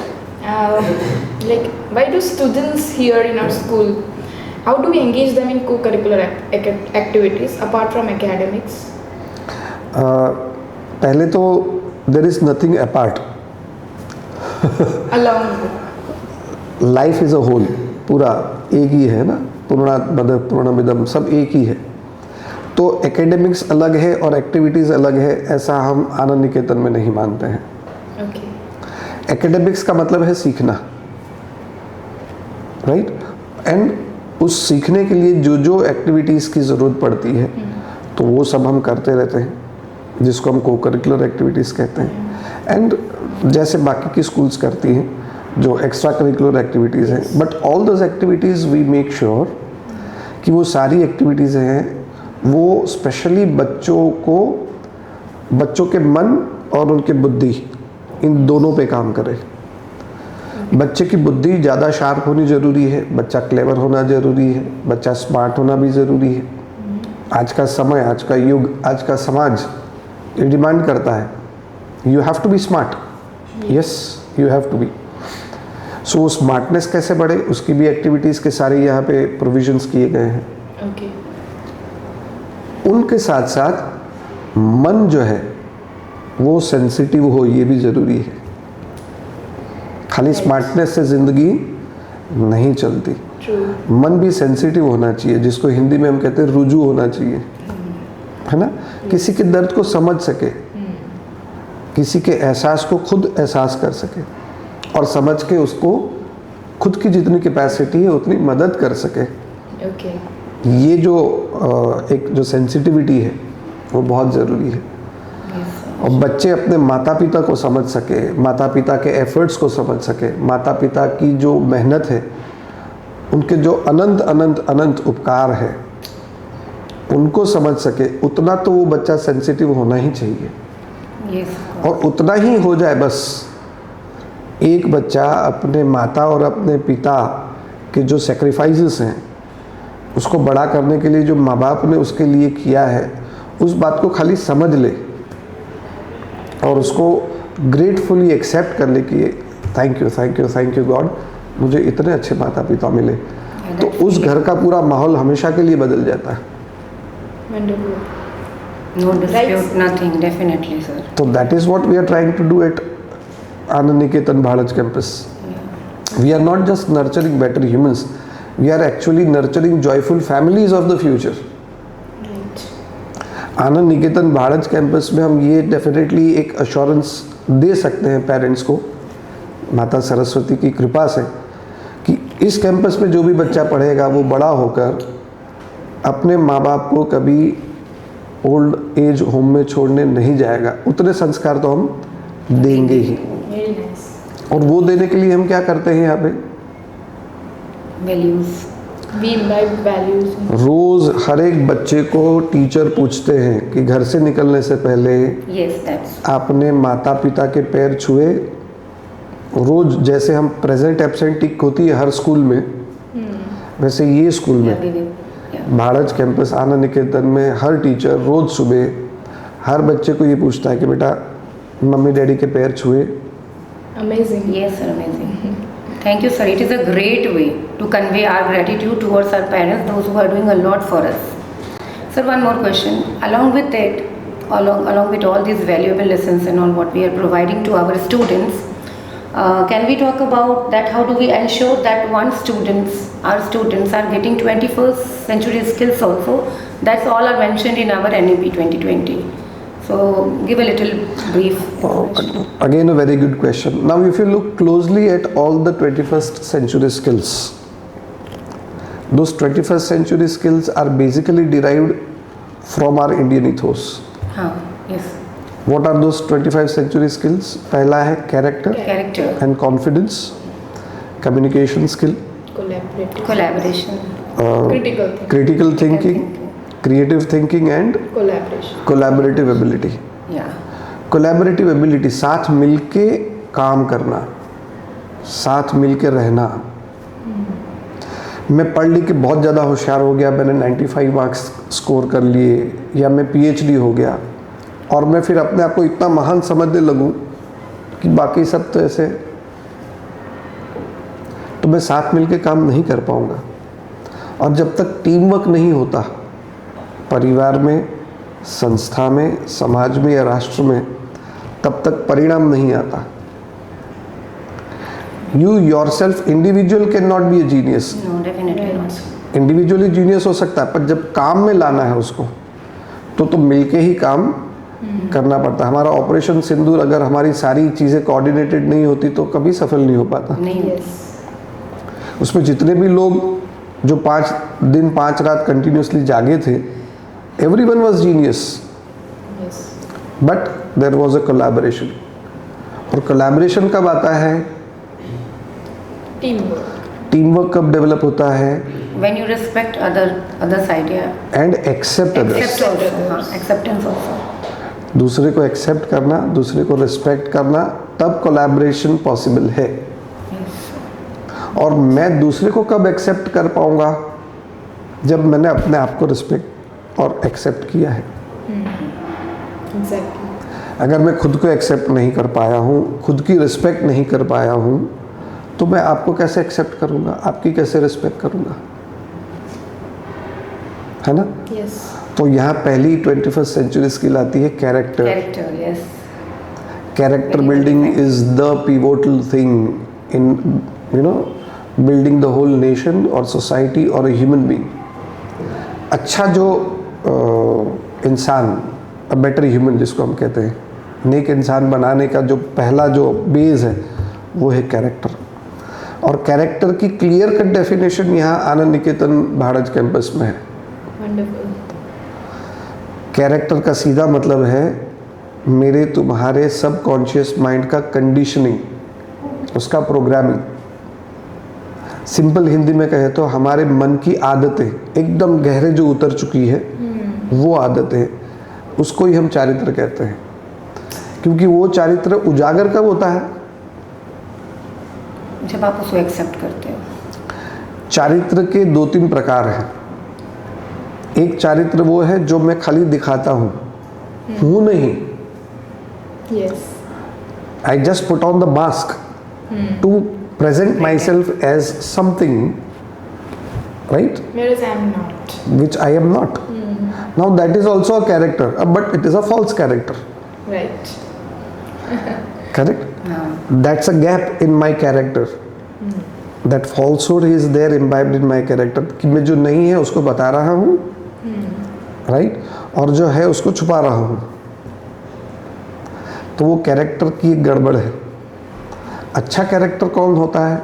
[SPEAKER 1] Like, why do students here in our school, how do we engage them in co-curricular activities apart from academics?
[SPEAKER 2] पहले तो there is nothing apart.
[SPEAKER 1] Along.
[SPEAKER 2] Life is a whole, पूरा एक ही है ना, पूर्णात मद पूर्णमिदम, सब एक ही है। तो एकेडमिक्स अलग है और एक्टिविटीज़ अलग है, ऐसा हम आनंद निकेतन में नहीं मानते हैं।
[SPEAKER 1] Okay.
[SPEAKER 2] एकेडमिक्स का मतलब है सीखना, राइट? एंड उस सीखने के लिए जो जो एक्टिविटीज़ की ज़रूरत पड़ती है तो वो सब हम करते रहते हैं, जिसको हम को करिकुलर एक्टिविटीज़ कहते हैं। एंड जैसे बाकी की स्कूल्स करती हैं जो एक्स्ट्रा करिकुलर एक्टिविटीज़ हैं, but all those activities we make sure कि वो सारी एक्टिविटीज़ हैं वो स्पेशली बच्चों के मन और उनके बुद्धि, इन दोनों पे काम करें। बच्चे की बुद्धि ज़्यादा शार्प होनी ज़रूरी है, बच्चा क्लेवर होना ज़रूरी है, बच्चा स्मार्ट होना भी ज़रूरी है। आज का समय, आज का युग, आज का समाज ये डिमांड करता है you have to be smart, yes you have to be. So वो स्मार्टनेस कैसे बढ़े उसकी भी एक्टिविटीज़ के सारे यहाँ पे प्रोविजंस किए गए हैं।
[SPEAKER 1] Okay.
[SPEAKER 2] उनके साथ साथ मन जो है वो सेंसिटिव हो, ये भी ज़रूरी है। खाली स्मार्टनेस से ज़िंदगी नहीं चलती,
[SPEAKER 1] True.
[SPEAKER 2] मन भी सेंसिटिव होना चाहिए, जिसको हिंदी में हम कहते हैं रुजू होना चाहिए, है ना? किसी के दर्द को समझ सके, किसी के एहसास को खुद एहसास कर सके और समझ के उसको खुद की जितनी कैपेसिटी है उतनी मदद कर सके।
[SPEAKER 1] Okay.
[SPEAKER 2] ये जो एक जो सेंसिटिविटी है वो बहुत ज़रूरी है। और बच्चे अपने माता पिता को समझ सके, माता पिता के एफर्ट्स को समझ सके, माता पिता की जो मेहनत है, उनके जो अनंत अनंत अनंत उपकार है उनको समझ सके, उतना तो वो बच्चा सेंसिटिव होना ही चाहिए।
[SPEAKER 3] Yes.
[SPEAKER 2] और उतना ही हो जाए बस। एक बच्चा अपने माता और अपने पिता के जो सेक्रीफाइसेस हैं उसको बड़ा करने के लिए जो माँ बाप ने उसके लिए किया है, उस बात को खाली समझ ले और उसको ग्रेटफुली एक्सेप्ट कर ले कि thank you thank you thank you God, मुझे इतने अच्छे माता पिता मिले, तो उस घर का पूरा माहौल हमेशा के लिए बदल जाता है।
[SPEAKER 1] Wonderful.
[SPEAKER 3] No dispute,
[SPEAKER 1] Right.
[SPEAKER 3] nothing, definitely, sir.
[SPEAKER 2] तो that is what we are trying to do at Anand Niketan Bharat campus. We are not just nurturing better humans, we are actually nurturing joyful families of the future.
[SPEAKER 1] Right.
[SPEAKER 2] Anand Niketan Bharat campus में हम ये definitely एक assurance दे सकते हैं parents को, माता सरस्वती की कृपा से, कि इस कैंपस में जो भी बच्चा पढ़ेगा वो बड़ा होकर अपने माँ बाप को कभी ओल्ड एज होम में छोड़ने नहीं जाएगा। उतने संस्कार तो हम देंगे ही।
[SPEAKER 1] Very nice.
[SPEAKER 2] और वो देने के लिए हम क्या करते हैं यहाँ पे,
[SPEAKER 3] Values.
[SPEAKER 1] We imbibe values.
[SPEAKER 2] रोज़ हर एक बच्चे को टीचर पूछते हैं कि घर से निकलने से पहले
[SPEAKER 3] Yes, that's
[SPEAKER 2] आपने माता पिता के पैर छुए। रोज़ जैसे हम प्रेजेंट एब्सेंट टिक होती है हर स्कूल में, वैसे ये स्कूल में
[SPEAKER 3] yeah.
[SPEAKER 2] भारत कैंपस आनंद निकेतन में हर टीचर रोज़ सुबह हर बच्चे को ये पूछता है कि बेटा मम्मी डैडी के पैर छुए।
[SPEAKER 1] Amazing.
[SPEAKER 3] Yes, sir, amazing. Thank you, sir. It is a great way to convey our gratitude towards our parents, those who are doing a lot for us. Sir, one more question. Along with it, along with all these valuable lessons and all what we are providing to our students, can we talk about that? How do we ensure that our students are getting 21st century skills also? That's all are mentioned in our NEP 2020. So give a little brief.
[SPEAKER 2] Again, a very good question. Now, if you look closely at all the 21st century skills, those 21st century skills are basically derived from our Indian ethos.
[SPEAKER 3] Yes.
[SPEAKER 2] What are those 21st century skills? पहला है character and confidence, communication skill,
[SPEAKER 3] collaboration,
[SPEAKER 2] critical thinking, creative thinking and collaborative ability.
[SPEAKER 3] Yeah.
[SPEAKER 2] Collaborative ability, साथ मिलके काम करना, साथ मिलके रहना. मैं पढ़ लिख के बहुत ज़्यादा होशियार हो गया, मैंने 95 मार्क्स स्कोर कर लिए, या मैं PhD हो गया और मैं फिर अपने आप को इतना महान समझने लगूं कि बाकी सब तो ऐसे, तो मैं साथ मिलके काम नहीं कर पाऊंगा. और जब तक टीम वर्क नहीं होता परिवार में, संस्था में, समाज में या राष्ट्र में, तब तक परिणाम नहीं आता. You yourself individual cannot be a genius.
[SPEAKER 3] No, definitely not.
[SPEAKER 2] Individually genius हो सकता है, पर जब काम में लाना है उसको तो मिलके ही काम करना पड़ता है. हमारा ऑपरेशन सिंदूर अगर हमारी सारी चीज़ें कोऑर्डिनेटेड नहीं होती तो कभी सफल नहीं हो पाता. उसमें जितने भी लोग जो 5 दिन 5 रात कंटिन्यूसली जागे थे, everyone was genius. But there was a collaboration. और collaboration कब आता है? टीम वर्क कब डेवलप होता है?
[SPEAKER 3] When you respect other side, yeah.
[SPEAKER 2] And accept others.
[SPEAKER 3] Acceptance also.
[SPEAKER 2] दूसरे को एक्सेप्ट करना, दूसरे को रिस्पेक्ट करना, तब कोलैबोरेशन पॉसिबल है. और मैं दूसरे को कब एक्सेप्ट कर पाऊंगा? जब मैंने अपने आप को रिस्पेक्ट और एक्सेप्ट किया है. अगर मैं खुद को एक्सेप्ट नहीं कर पाया हूँ, खुद की रिस्पेक्ट नहीं कर पाया हूँ, तो मैं आपको कैसे एक्सेप्ट करूँगा, आपकी कैसे रिस्पेक्ट करूँगा, है ना? तो यहाँ पहली 21st सेंचुरी स्किल आती है character. Character building is the pivotal thing in building the whole nation और सोसाइटी और ह्यूमन बीइंग. अच्छा जो इंसान, अ बेटर ह्यूमन जिसको हम कहते हैं, नेक इंसान बनाने का जो पहला जो बेस है वो है कैरेक्टर. और कैरेक्टर की क्लियर कट डेफिनेशन यहाँ आनंद निकेतन भारत कैंपस में है. कैरेक्टर का सीधा मतलब है मेरे तुम्हारे सबकॉन्शियस माइंड का कंडीशनिंग, उसका प्रोग्रामिंग. सिंपल हिंदी में कहे तो हमारे मन की आदतें एकदम गहरे जो उतर चुकी है वो आदतें, उसको ही हम चारित्र कहते हैं. क्योंकि वो चारित्र उजागर कब होता है?
[SPEAKER 3] जब आप उसको एक्सेप्ट करते हो.
[SPEAKER 2] चारित्र के 2-3 प्रकार हैं. एक चारित्र वो है जो मैं खाली दिखाता हूँ, हूँ नहीं. I just put on the mask to present myself as something, right?
[SPEAKER 1] Whereas I am not.
[SPEAKER 2] Which I am not. Now that is also a character, but it is a false character.
[SPEAKER 1] Right.
[SPEAKER 2] Correct? That's a gap in my character. That falsehood is there imbibed in my character. कि मैं जो नहीं है उसको बता रहा हूँ, right? और जो है उसको छुपा रहा हूँ. तो वो कैरेक्टर की एक गड़बड़ है. अच्छा कैरेक्टर कौन होता है?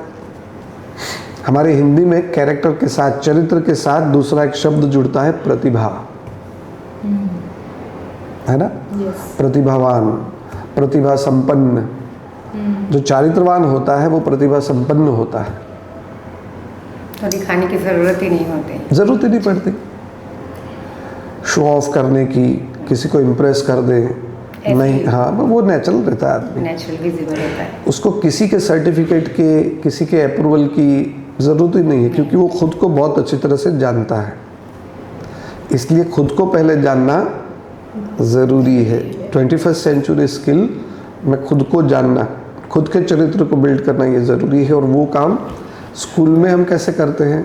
[SPEAKER 2] हमारे हिंदी में कैरेक्टर के साथ, चरित्र के साथ दूसरा एक शब्द जुड़ता है, प्रतिभा. है ना? प्रतिभावान, प्रतिभा संपन्न. जो चारित्रवान होता है वो प्रतिभा संपन्न होता है.
[SPEAKER 3] तो दिखाने की जरूरत ही नहीं होती.
[SPEAKER 2] जरूरत ही नहीं पड़ती शो ऑफ करने की, किसी को इम्प्रेस कर दे. नहीं, हाँ, वो नेचुरल रहता है आदमी.
[SPEAKER 3] नेचुरल विजिबल रहता है.
[SPEAKER 2] उसको किसी के सर्टिफिकेट के, किसी के अप्रूवल की ज़रूरत ही नहीं है, क्योंकि वो खुद को बहुत अच्छी तरह से जानता है. इसलिए खुद को पहले जानना ज़रूरी है. 21st सेंचुरी स्किल में खुद को जानना, खुद के चरित्र को बिल्ड करना ये ज़रूरी है. और वो काम स्कूल में हम कैसे करते हैं?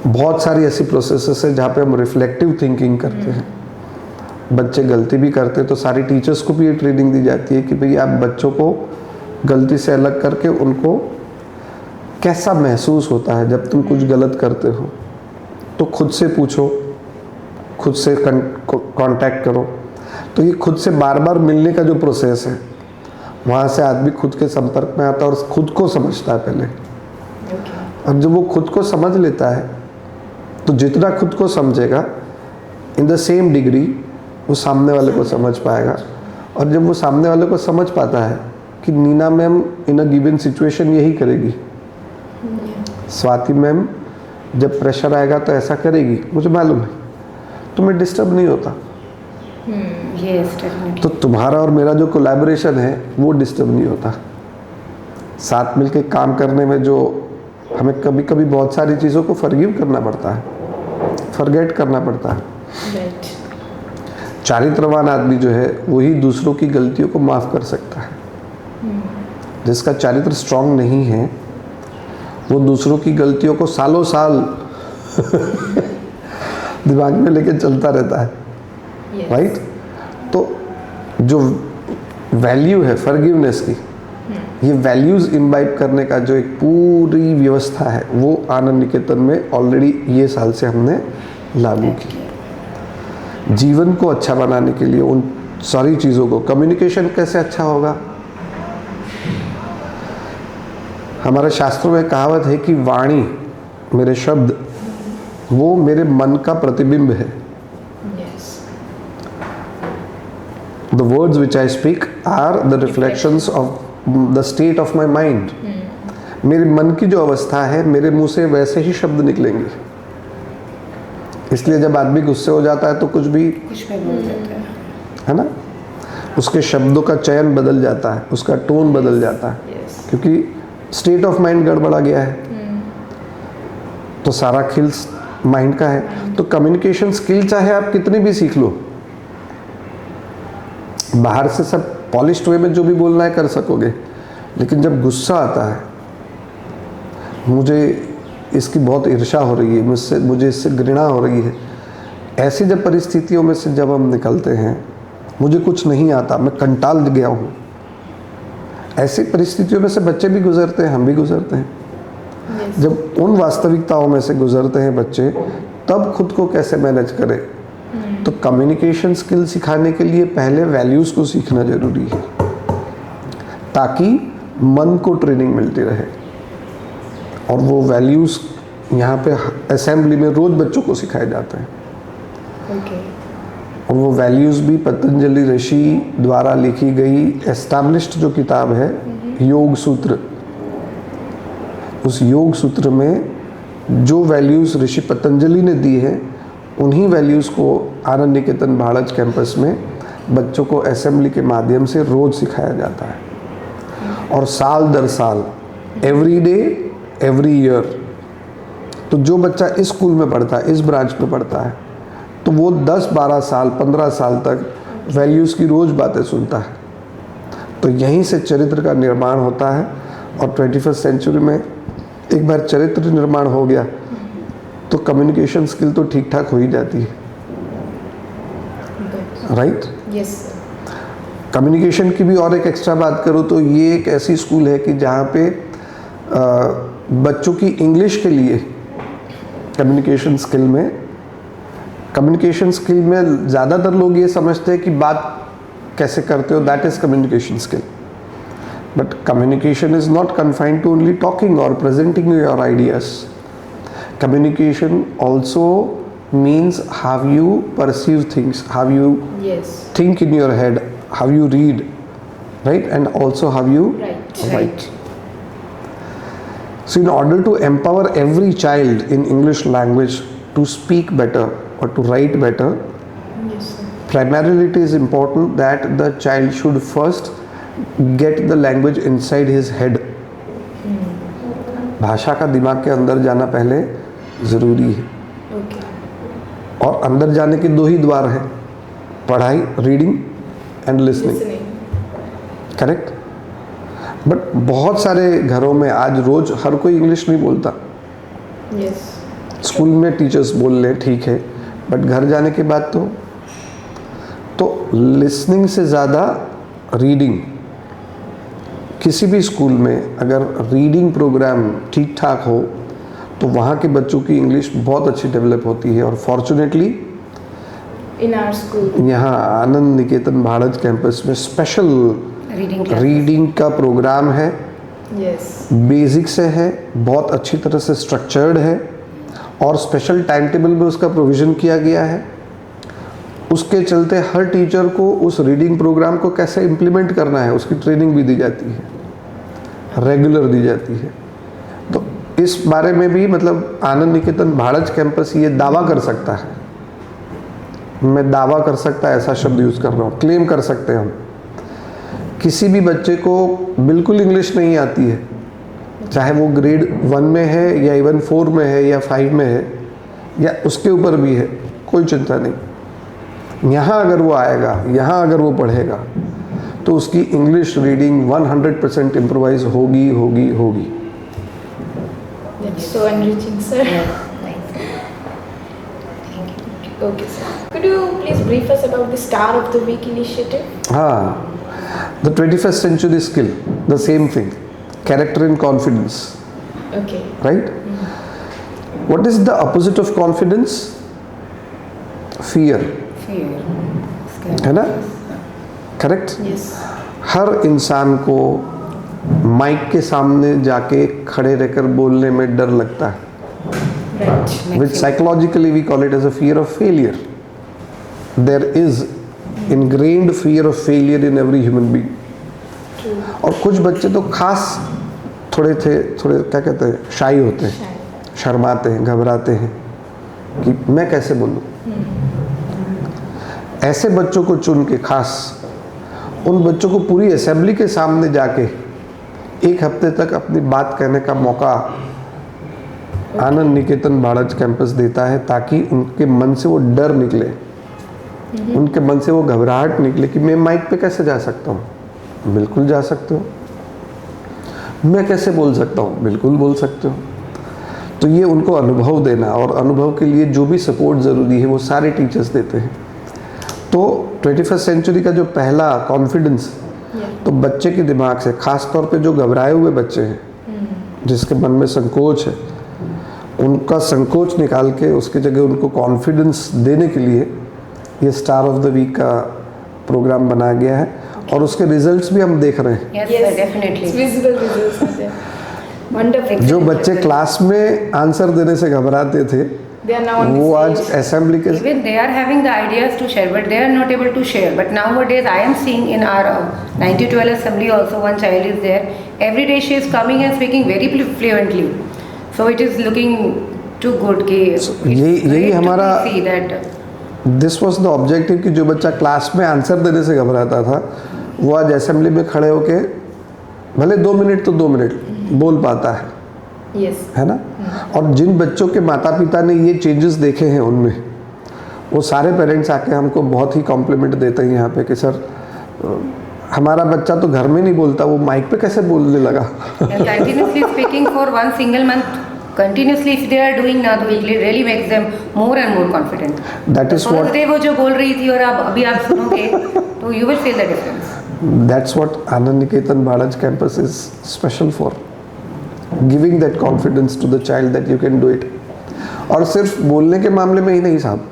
[SPEAKER 2] बहुत सारी ऐसी प्रोसेसेस है जहाँ पे हम रिफ्लेक्टिव थिंकिंग करते हैं. बच्चे गलती भी करते तो सारी टीचर्स को भी ये ट्रेनिंग दी जाती है कि भाई आप बच्चों को गलती से अलग करके उनको कैसा महसूस होता है जब तुम कुछ गलत करते हो, तो खुद से पूछो, खुद से कांटेक्ट करो। तो ये खुद से बार बार मिलने का जो प्रोसेस है, वहाँ से आदमी खुद के संपर्क में आता है और खुद को समझता है पहले। और जब वो खुद को समझ लेता है तो जितना खुद को समझेगा इन द सेम डिग्री वो सामने वाले को समझ पाएगा। और जब वो सामने वाले को समझ पाता है कि Neena ma'am in a given situation यही करेगी, स्वाति मैम जब प्रेशर आएगा तो ऐसा करेगी, मुझे मालूम है, तो मैं डिस्टर्ब नहीं होता। तो तुम्हारा और मेरा जो कोलैबोरेशन है वो डिस्टर्ब नहीं होता। साथ मिलके काम करने में जो हमें कभी कभी बहुत सारी चीज़ों को फॉरगिव करना पड़ता है, फॉरगेट करना पड़ता है। चारित्रवान आदमी जो है वही दूसरों की गलतियों को माफ़ कर सकता है। जिसका चारित्र स्ट्रांग नहीं है वो दूसरों की गलतियों को सालों साल दिमाग में लेके चलता रहता है, राइट? तो जो वैल्यू है फॉरगिवनेस की, ये वैल्यूज़ इम्बाइब करने का जो एक पूरी व्यवस्था है वो आनंद निकेतन में ऑलरेडी ये साल से हमने लागू की। जीवन को अच्छा बनाने के लिए उन सारी चीज़ों को, कम्युनिकेशन कैसे अच्छा होगा? हमारे शास्त्रों में कहावत है कि वाणी, मेरे शब्द, वो मेरे मन का प्रतिबिंब है। The words which I speak are the reflections of the state of my mind. मेरे मन की जो अवस्था है, मेरे मुंह से वैसे ही शब्द निकलेंगे। इसलिए जब आदमी गुस्से हो जाता है तो कुछ भी बोल देता है ना, उसके शब्दों का चयन बदल जाता है, उसका टोन बदल जाता है, क्योंकि स्टेट ऑफ माइंड गड़बड़ा गया है। तो सारा खेल माइंड का है। तो कम्युनिकेशन स्किल चाहे आप कितनी भी सीख लो, बाहर से सब पॉलिश्ड वे में जो भी बोलना है कर सकोगे, लेकिन जब गुस्सा आता है, मुझे इसकी बहुत ईर्ष्या हो रही है, मुझे इससे घृणा हो रही है, ऐसी जब परिस्थितियों में से जब हम निकलते हैं, मुझे कुछ नहीं आता, मैं कंटाल गया हूँ, ऐसी परिस्थितियों में से बच्चे भी गुजरते हैं, हम भी गुजरते हैं। जब उन वास्तविकताओं में से गुजरते हैं बच्चे, तब खुद को कैसे मैनेज करें। तो कम्युनिकेशन स्किल सिखाने के लिए पहले वैल्यूज़ को सीखना जरूरी है, ताकि मन को ट्रेनिंग मिलती रहे। और वो वैल्यूज़ यहाँ पे असेंबली में रोज़ बच्चों को सिखाए जाते हैं। और वो वैल्यूज़ भी पतंजलि ऋषि द्वारा लिखी गई एस्टैब्लिश्ड जो किताब है योग सूत्र, उस योग सूत्र में जो वैल्यूज़ ऋषि पतंजलि ने दी है, उन्हीं वैल्यूज़ को आनंद निकेतन भाड़ज कैंपस में बच्चों को असेंबली के माध्यम से रोज़ सिखाया जाता है। और साल दर साल, एवरी डे एवरी ईयर। तो जो बच्चा इस स्कूल में पढ़ता है, इस ब्रांच में पढ़ता है, तो वो 10-12 साल 15 साल तक वैल्यूज़ की रोज़ बातें सुनता है। तो यहीं से चरित्र का निर्माण होता है। और 21st सेंचुरी में एक बार चरित्र निर्माण हो गया तो कम्युनिकेशन स्किल तो ठीक ठाक हो ही जाती है, राइट?
[SPEAKER 1] यस।
[SPEAKER 2] कम्युनिकेशन की भी और एक एक्स्ट्रा बात करूँ तो ये एक ऐसी स्कूल है कि जहाँ पे बच्चों की इंग्लिश के लिए कम्युनिकेशन स्किल में ज़्यादातर लोग ये समझते हैं कि बात कैसे करते हो, that is communication skill. But communication is not confined to only talking और presenting your ideas. Communication also means how you perceive things, how you think in your head, how you read, right? And also how you write. So in order to empower every child in English language to speak better or to write better, primarily it is important that the child should first get the language inside his head. भाषा का दिमाग के अंदर जाना पहले ज़रूरी है। और अंदर जाने के दो ही द्वार हैं, पढ़ाई, reading and listening, correct? But बहुत सारे घरों में आज रोज हर कोई इंग्लिश नहीं बोलता। स्कूल में टीचर्स बोल लें, ठीक है, बट घर जाने के बाद तो तो लिसनिंग से ज़्यादा रीडिंग, किसी भी स्कूल में अगर रीडिंग प्रोग्राम ठीक ठाक हो तो वहाँ के बच्चों की इंग्लिश बहुत अच्छी डेवलप होती है। और फॉर्चुनेटली
[SPEAKER 1] In our school.
[SPEAKER 2] यहाँ आनंद निकेतन भाड़ज कैंपस में स्पेशल रीडिंग का प्रोग्राम है।
[SPEAKER 1] Yes.
[SPEAKER 2] बेसिक से है, बहुत अच्छी तरह से स्ट्रक्चर्ड है और स्पेशल टाइम टेबल में उसका प्रोविज़न किया गया है। उसके चलते हर टीचर को उस रीडिंग प्रोग्राम को कैसे इम्प्लीमेंट करना है उसकी ट्रेनिंग भी दी जाती है, रेगुलर दी जाती है। तो इस बारे में भी मतलब आनंद निकेतन भाड़ज कैंपस ये दावा कर सकता है, मैं दावा कर सकता है ऐसा शब्द यूज़ कर रहा हूँ, क्लेम कर सकते हैं हम, किसी भी बच्चे को बिल्कुल इंग्लिश नहीं आती है, चाहे वो ग्रेड 1 में है या इवन 4 में है या 5 में है या उसके ऊपर भी है, कोई चिंता नहीं। यहाँ अगर वो आएगा, यहाँ अगर वो पढ़ेगा तो उसकी इंग्लिश रीडिंग 100% इम्प्रोवाइज होगी होगी होगी।
[SPEAKER 1] That's so enriching, sir. Okay, sir. Could you please brief us about the Star of the Week initiative?
[SPEAKER 2] हाँ, the 21st century skill, the same thing, character and confidence,
[SPEAKER 1] Okay.
[SPEAKER 2] right? What is the opposite of confidence? Fear, है ना? Correct?
[SPEAKER 1] Yes.
[SPEAKER 2] हर इंसान को mic के सामने जाके खड़े रहकर बोलने में डर लगता है,
[SPEAKER 1] Right.
[SPEAKER 2] which psychologically we call it as a fear of failure. There is ingrained fear of failure in every human being.
[SPEAKER 1] True.
[SPEAKER 2] और कुछ बच्चे तो खास थोड़े क्या कहते हैं, शाई होते हैं, शर्माते हैं, घबराते हैं कि मैं कैसे बोलूं। ऐसे बच्चों को चुन के खास उन बच्चों को पूरी असेंबली के सामने जाके 1 हफ्ते तक अपनी बात कहने का मौका आनंद निकेतन भाड़ज कैंपस देता है, ताकि उनके मन से वो डर निकले, उनके मन से वो घबराहट निकले कि मैं माइक पे कैसे जा सकता हूँ। बिल्कुल जा सकते हो। मैं कैसे बोल सकता हूँ, बिल्कुल बोल सकते हो। तो ये उनको अनुभव देना, और अनुभव के लिए जो भी सपोर्ट ज़रूरी है वो सारे टीचर्स देते हैं। तो 21st सेंचुरी का जो पहला कॉन्फिडेंस, तो बच्चे के दिमाग से, ख़ास तौर पे जो घबराए हुए बच्चे हैं, जिसके मन में संकोच है, उनका संकोच निकाल के उसकी जगह उनको कॉन्फिडेंस देने के लिए ये स्टार ऑफ द वीक का प्रोग्राम बनाया गया है, और उसके रिजल्ट्स भी हम देख रहे हैं।
[SPEAKER 3] Yes,
[SPEAKER 1] Yes.
[SPEAKER 3] sir, definitely.
[SPEAKER 1] It's visible results are there. Wonderful.
[SPEAKER 2] जो बच्चे क्लास में आंसर देने से घबराते थे,
[SPEAKER 1] They are now on
[SPEAKER 2] वो
[SPEAKER 1] the
[SPEAKER 2] आज
[SPEAKER 1] stage.
[SPEAKER 2] असेंबली के
[SPEAKER 3] Even they are having the ideas to share, but they are not able to share. But nowadays, I am seeing in our 9212 assembly also one child is there. Every day she is coming and speaking very fluently. So it is looking too good.
[SPEAKER 2] यही हमारा
[SPEAKER 3] see that.
[SPEAKER 2] This was the objective कि जो बच्चा class में answer देने से घबराता था, वो आज असेंबली में खड़े होके भले 2 मिनट तो 2 मिनट बोल पाता है,
[SPEAKER 1] Yes.
[SPEAKER 2] है ना। और जिन बच्चों के माता पिता ने ये चेंजेस देखे हैं उनमें, वो सारे पेरेंट्स आके हमको बहुत ही कॉम्प्लीमेंट देते हैं यहाँ पे कि सर हमारा बच्चा तो घर में नहीं बोलता, वो माइक पे कैसे बोलने लगा।
[SPEAKER 3] And continuously speaking for one single month, continuously if they are doing now, it really makes them more and more confident.
[SPEAKER 2] That is
[SPEAKER 3] First
[SPEAKER 2] what
[SPEAKER 3] day वो जो बोल रही थी और अब अभी आप सुनोगे तो you will feel the difference.
[SPEAKER 2] That's what Anand Niketan Bhalaj campus is special for, giving that confidence to the child that you can do it. और सिर्फ बोलने के मामले में ही नहीं साहब,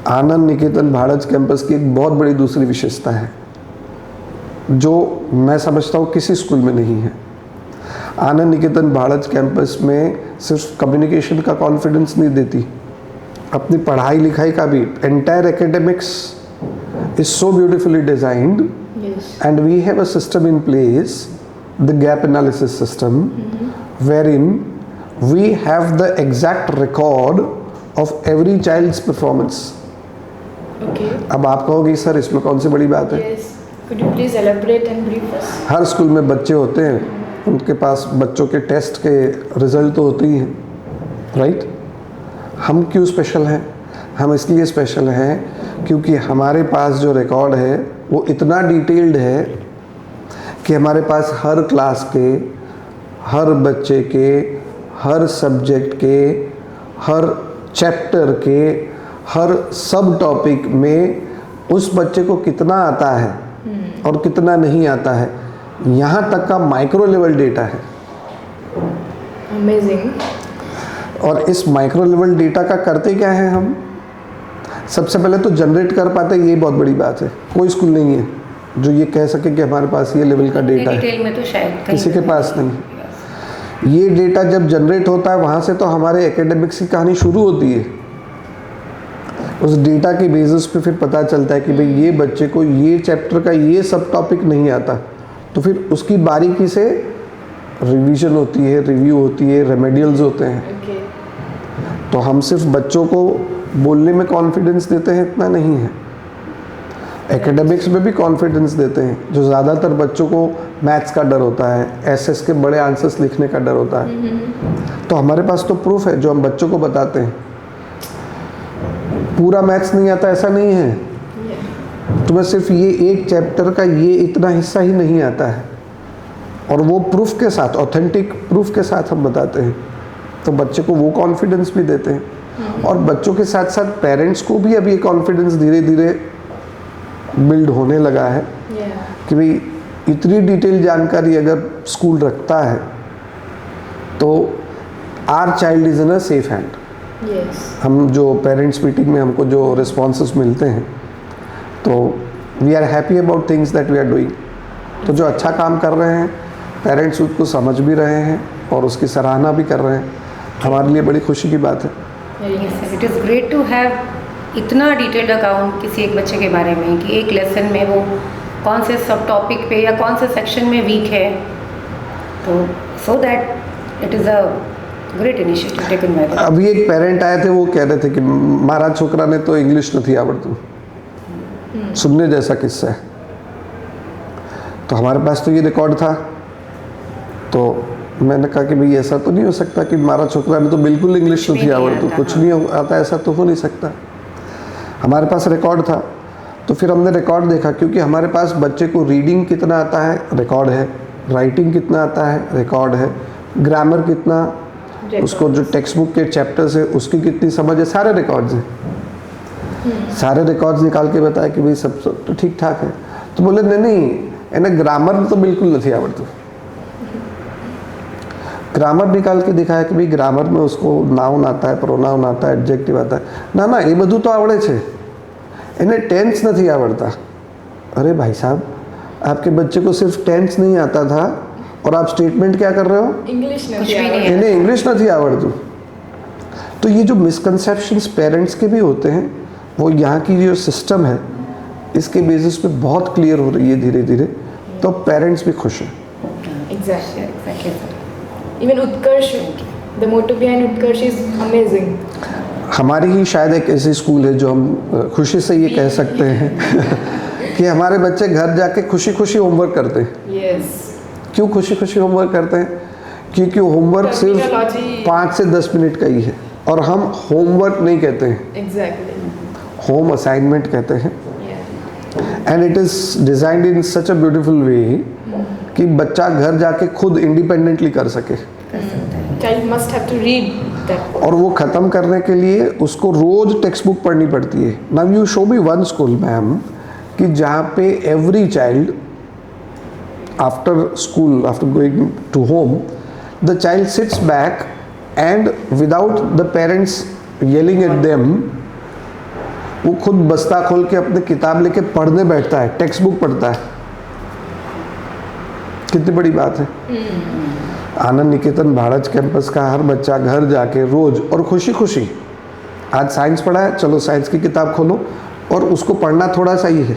[SPEAKER 2] आनंद निकेतन भाड़ज कैंपस की एक बहुत बड़ी दूसरी विशेषता है जो मैं समझता हूँ किसी स्कूल में नहीं है। आनंद निकेतन भाड़ज कैंपस में सिर्फ कम्युनिकेशन का कॉन्फिडेंस नहीं देती, अपनी पढ़ाई लिखाई का भी, entire academics is so beautifully designed.
[SPEAKER 1] Yes.
[SPEAKER 2] And we have a system in place, the gap analysis system, wherein we have the exact record of every child's performance.
[SPEAKER 1] Okay.
[SPEAKER 2] अब आप कहोगे सर इसमें कौन सी बड़ी बात है।
[SPEAKER 1] Yes. Could you please elaborate and brief us?
[SPEAKER 2] Her school में बच्चे होते हैं, उनके पास बच्चों के टेस्ट के रिजल्ट तो होते ही हैं, राइट। हम क्यों स्पेशल हैं? हम इसलिए स्पेशल हैं क्योंकि हमारे पास जो रिकॉर्ड है वो इतना डिटेल्ड है कि हमारे पास हर क्लास के, हर बच्चे के, हर सब्जेक्ट के, हर चैप्टर के, हर सब टॉपिक में उस बच्चे को कितना आता है और कितना नहीं आता है, यहाँ तक का माइक्रो लेवल डेटा है।
[SPEAKER 1] अमेजिंग।
[SPEAKER 2] और इस माइक्रो लेवल डेटा का करते क्या है हम? सबसे पहले तो जनरेट कर पाते हैं, ये बहुत बड़ी बात है। कोई स्कूल नहीं है जो ये कह सके कि हमारे पास ये लेवल का डेटा है,
[SPEAKER 3] डिटेल में तो शायद
[SPEAKER 2] किसी के पास नहीं। ये डेटा जब जनरेट होता है, वहाँ से तो हमारे एकेडमिक्स की कहानी शुरू होती है। उस डेटा के बेसिस पे फिर पता चलता है कि भाई ये बच्चे को ये चैप्टर का ये सब टॉपिक नहीं आता, तो फिर उसकी बारीकी से रिवीजन होती है, रिव्यू होती है, रेमेडियल्स होते हैं। तो हम सिर्फ बच्चों को बोलने में कॉन्फिडेंस देते हैं इतना नहीं है, एकेडमिक्स में भी कॉन्फिडेंस देते हैं। जो ज़्यादातर बच्चों को मैथ्स का डर होता है, एसएस के बड़े आंसर्स लिखने का डर होता है, तो हमारे पास तो प्रूफ है जो हम बच्चों को बताते हैं। पूरा मैथ्स नहीं आता ऐसा नहीं है, तुम्हें सिर्फ ये एक चैप्टर का ये इतना हिस्सा ही नहीं आता है, और वो प्रूफ के साथ, ऑथेंटिक प्रूफ के साथ हम बताते हैं, तो बच्चे को वो कॉन्फिडेंस भी देते हैं। और बच्चों के साथ साथ पेरेंट्स को भी अब ये कॉन्फिडेंस धीरे धीरे बिल्ड होने लगा है कि भाई इतनी डिटेल जानकारी अगर स्कूल रखता है तो our child is in a safe hand. हम जो पेरेंट्स मीटिंग में हमको जो रिस्पॉन्सेस मिलते हैं, तो we are happy about things that we are doing. तो जो अच्छा काम कर रहे हैं, पेरेंट्स उसको समझ भी रहे हैं और उसकी सराहना भी कर रहे हैं, हमारे लिए बड़ी खुशी की बात है।
[SPEAKER 3] It is great to have इतना डिटेल्ड अकाउंट किसी एक बच्चे के बारे में कि एक लेसन में वो कौन से सब टॉपिक पे या कौन से सेक्शन में वीक है, तो so that it is a great initiative taken by.
[SPEAKER 2] अभी एक पेरेंट आए थे, वो कह रहे थे कि मारा छोकरा ने तो इंग्लिश नहीं आवड़ती। सुनने जैसा किस्सा है। तो हमारे पास तो ये रिकॉर्ड था, तो मैंने कहा कि भाई ऐसा तो नहीं हो सकता कि मारा छोकरा ने तो बिल्कुल इंग्लिश नहीं आवड़ती, कुछ नहीं आता, ऐसा तो हो नहीं सकता। हमारे पास रिकॉर्ड था, तो फिर हमने रिकॉर्ड देखा, क्योंकि हमारे पास बच्चे को रीडिंग कितना आता है रिकॉर्ड है, राइटिंग कितना आता है रिकॉर्ड है, ग्रामर कितना, उसको जो टेक्स्ट बुक के चैप्टर्स है उसकी कितनी समझ है, सारे रिकॉर्ड्स हैं। सारे रिकॉर्ड्स निकाल के बताया कि भाई सब तो ठीक ठाक है। तो बोले नहीं इन्हें ग्रामर तो बिल्कुल नहीं आवड़ती। ग्रामर निकाल के दिखाया कि भाई ग्रामर में उसको नाउन आता है, प्रोनाउन आता है, एडजेक्टिव आता है, ना ये બધું तो आवड़े छे, इन्हें टेंस नहीं आवड़ता। अरे भाई साहब, आपके बच्चे को सिर्फ टेंस नहीं आता था और आप स्टेटमेंट क्या कर रहे हो,
[SPEAKER 1] इंग्लिश
[SPEAKER 2] इन्हें इंग्लिश नहीं आवड़ती। तो ये जो मिसकंसेप्शंस पेरेंट्स के भी होते हैं, वो यहाँ की जो सिस्टम है इसके बेसिस पे बहुत क्लियर हो रही है धीरे धीरे, तो पेरेंट्स भी खुश हैं।
[SPEAKER 1] Exactly. Even Utkarsh, the motto behind Utkarsh is amazing.
[SPEAKER 2] हमारी ही शायद एक ऐसी स्कूल है जो हम खुशी से ये कह सकते हैं कि हमारे बच्चे घर जाके खुशी खुशी होमवर्क करते हैं।
[SPEAKER 1] Yes.
[SPEAKER 2] क्यों खुशी खुशी होमवर्क करते हैं? क्योंकि होमवर्क सिर्फ 5 से 10 मिनट का ही है, और हम होमवर्क नहीं कहते हैं,
[SPEAKER 1] Exactly.
[SPEAKER 2] होम असाइनमेंट कहते हैं।
[SPEAKER 1] Yeah.
[SPEAKER 2] And it is designed in such a beautiful way कि बच्चा घर जाके खुद इंडिपेंडेंटली कर सके।
[SPEAKER 1] Child must have to read that.
[SPEAKER 2] और वो ख़त्म करने के लिए उसको रोज़ टेक्स्ट बुक पढ़नी पड़ती है। Now you show me one school ma'am कि जहाँ पे every child after school, after going to home, the child sits back and without the parents yelling at them, वो खुद बस्ता खोल के अपने किताब लेके पढ़ने बैठता है, टेक्स्ट बुक पढ़ता है। कितनी बड़ी बात है। आनंद निकेतन भारत कैंपस का हर बच्चा घर जाके रोज और खुशी खुशी, आज साइंस पढ़ा है, चलो साइंस की किताब खोलो और उसको पढ़ना थोड़ा सा ही है।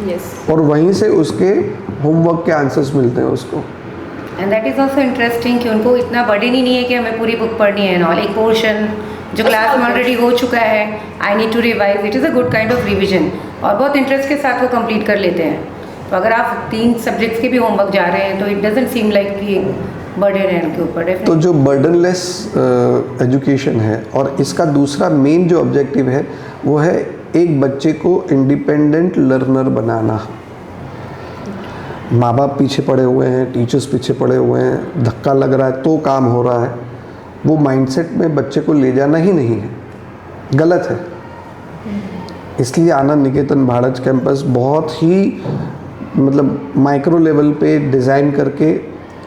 [SPEAKER 1] Yes.
[SPEAKER 2] और वहीं से उसके होमवर्क के आंसर्स मिलते हैं उसको।
[SPEAKER 3] And that is also interesting कि उनको इतना बर्डन ही नहीं है कि हमें पूरी बुक पढ़नी है और एक पोर्शन जो क्लास में ऑलरेडी हो चुका है, I need to revise, it is a good kind of revision, और बहुत इंटरेस्ट के साथ वो कंप्लीट कर लेते हैं। तो अगर आप 3 सब्जेक्ट्स के भी होमवर्क जा रहे हैं तो इट डजंट सीम लाइक कि बर्डन है उनके ऊपर।
[SPEAKER 2] तो जो बर्डनलेस एजुकेशन है, और इसका दूसरा मेन जो ऑब्जेक्टिव है वो है एक बच्चे को इंडिपेंडेंट लर्नर बनाना। माँ बाप पीछे पड़े हुए हैं, टीचर्स पीछे पड़े हुए हैं, धक्का लग रहा है तो काम हो रहा है, वो माइंडसेट में बच्चे को ले जाना ही नहीं है, गलत है। इसलिए आनंद निकेतन भाड़ज कैंपस बहुत ही मतलब माइक्रो लेवल पे डिज़ाइन करके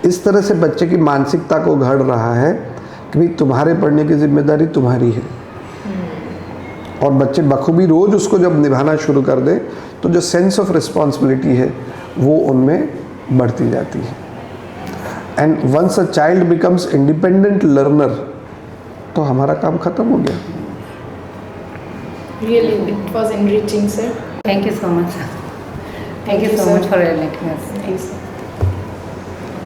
[SPEAKER 2] इस तरह से बच्चे की मानसिकता को घड़ रहा है कि भाई तुम्हारे पढ़ने की जिम्मेदारी तुम्हारी है। और बच्चे बखूबी रोज़ उसको जब निभाना शुरू कर दें तो जो सेंस ऑफ रिस्पॉन्सिबिलिटी है वो उनमें बढ़ती जाती है। And once a child becomes independent learner तो हमारा काम ख़त्म हो गया।
[SPEAKER 1] Really, it was enriching, sir.
[SPEAKER 3] Thank you so much. Thank you so
[SPEAKER 1] sir.
[SPEAKER 3] much for letting us.
[SPEAKER 1] Thanks.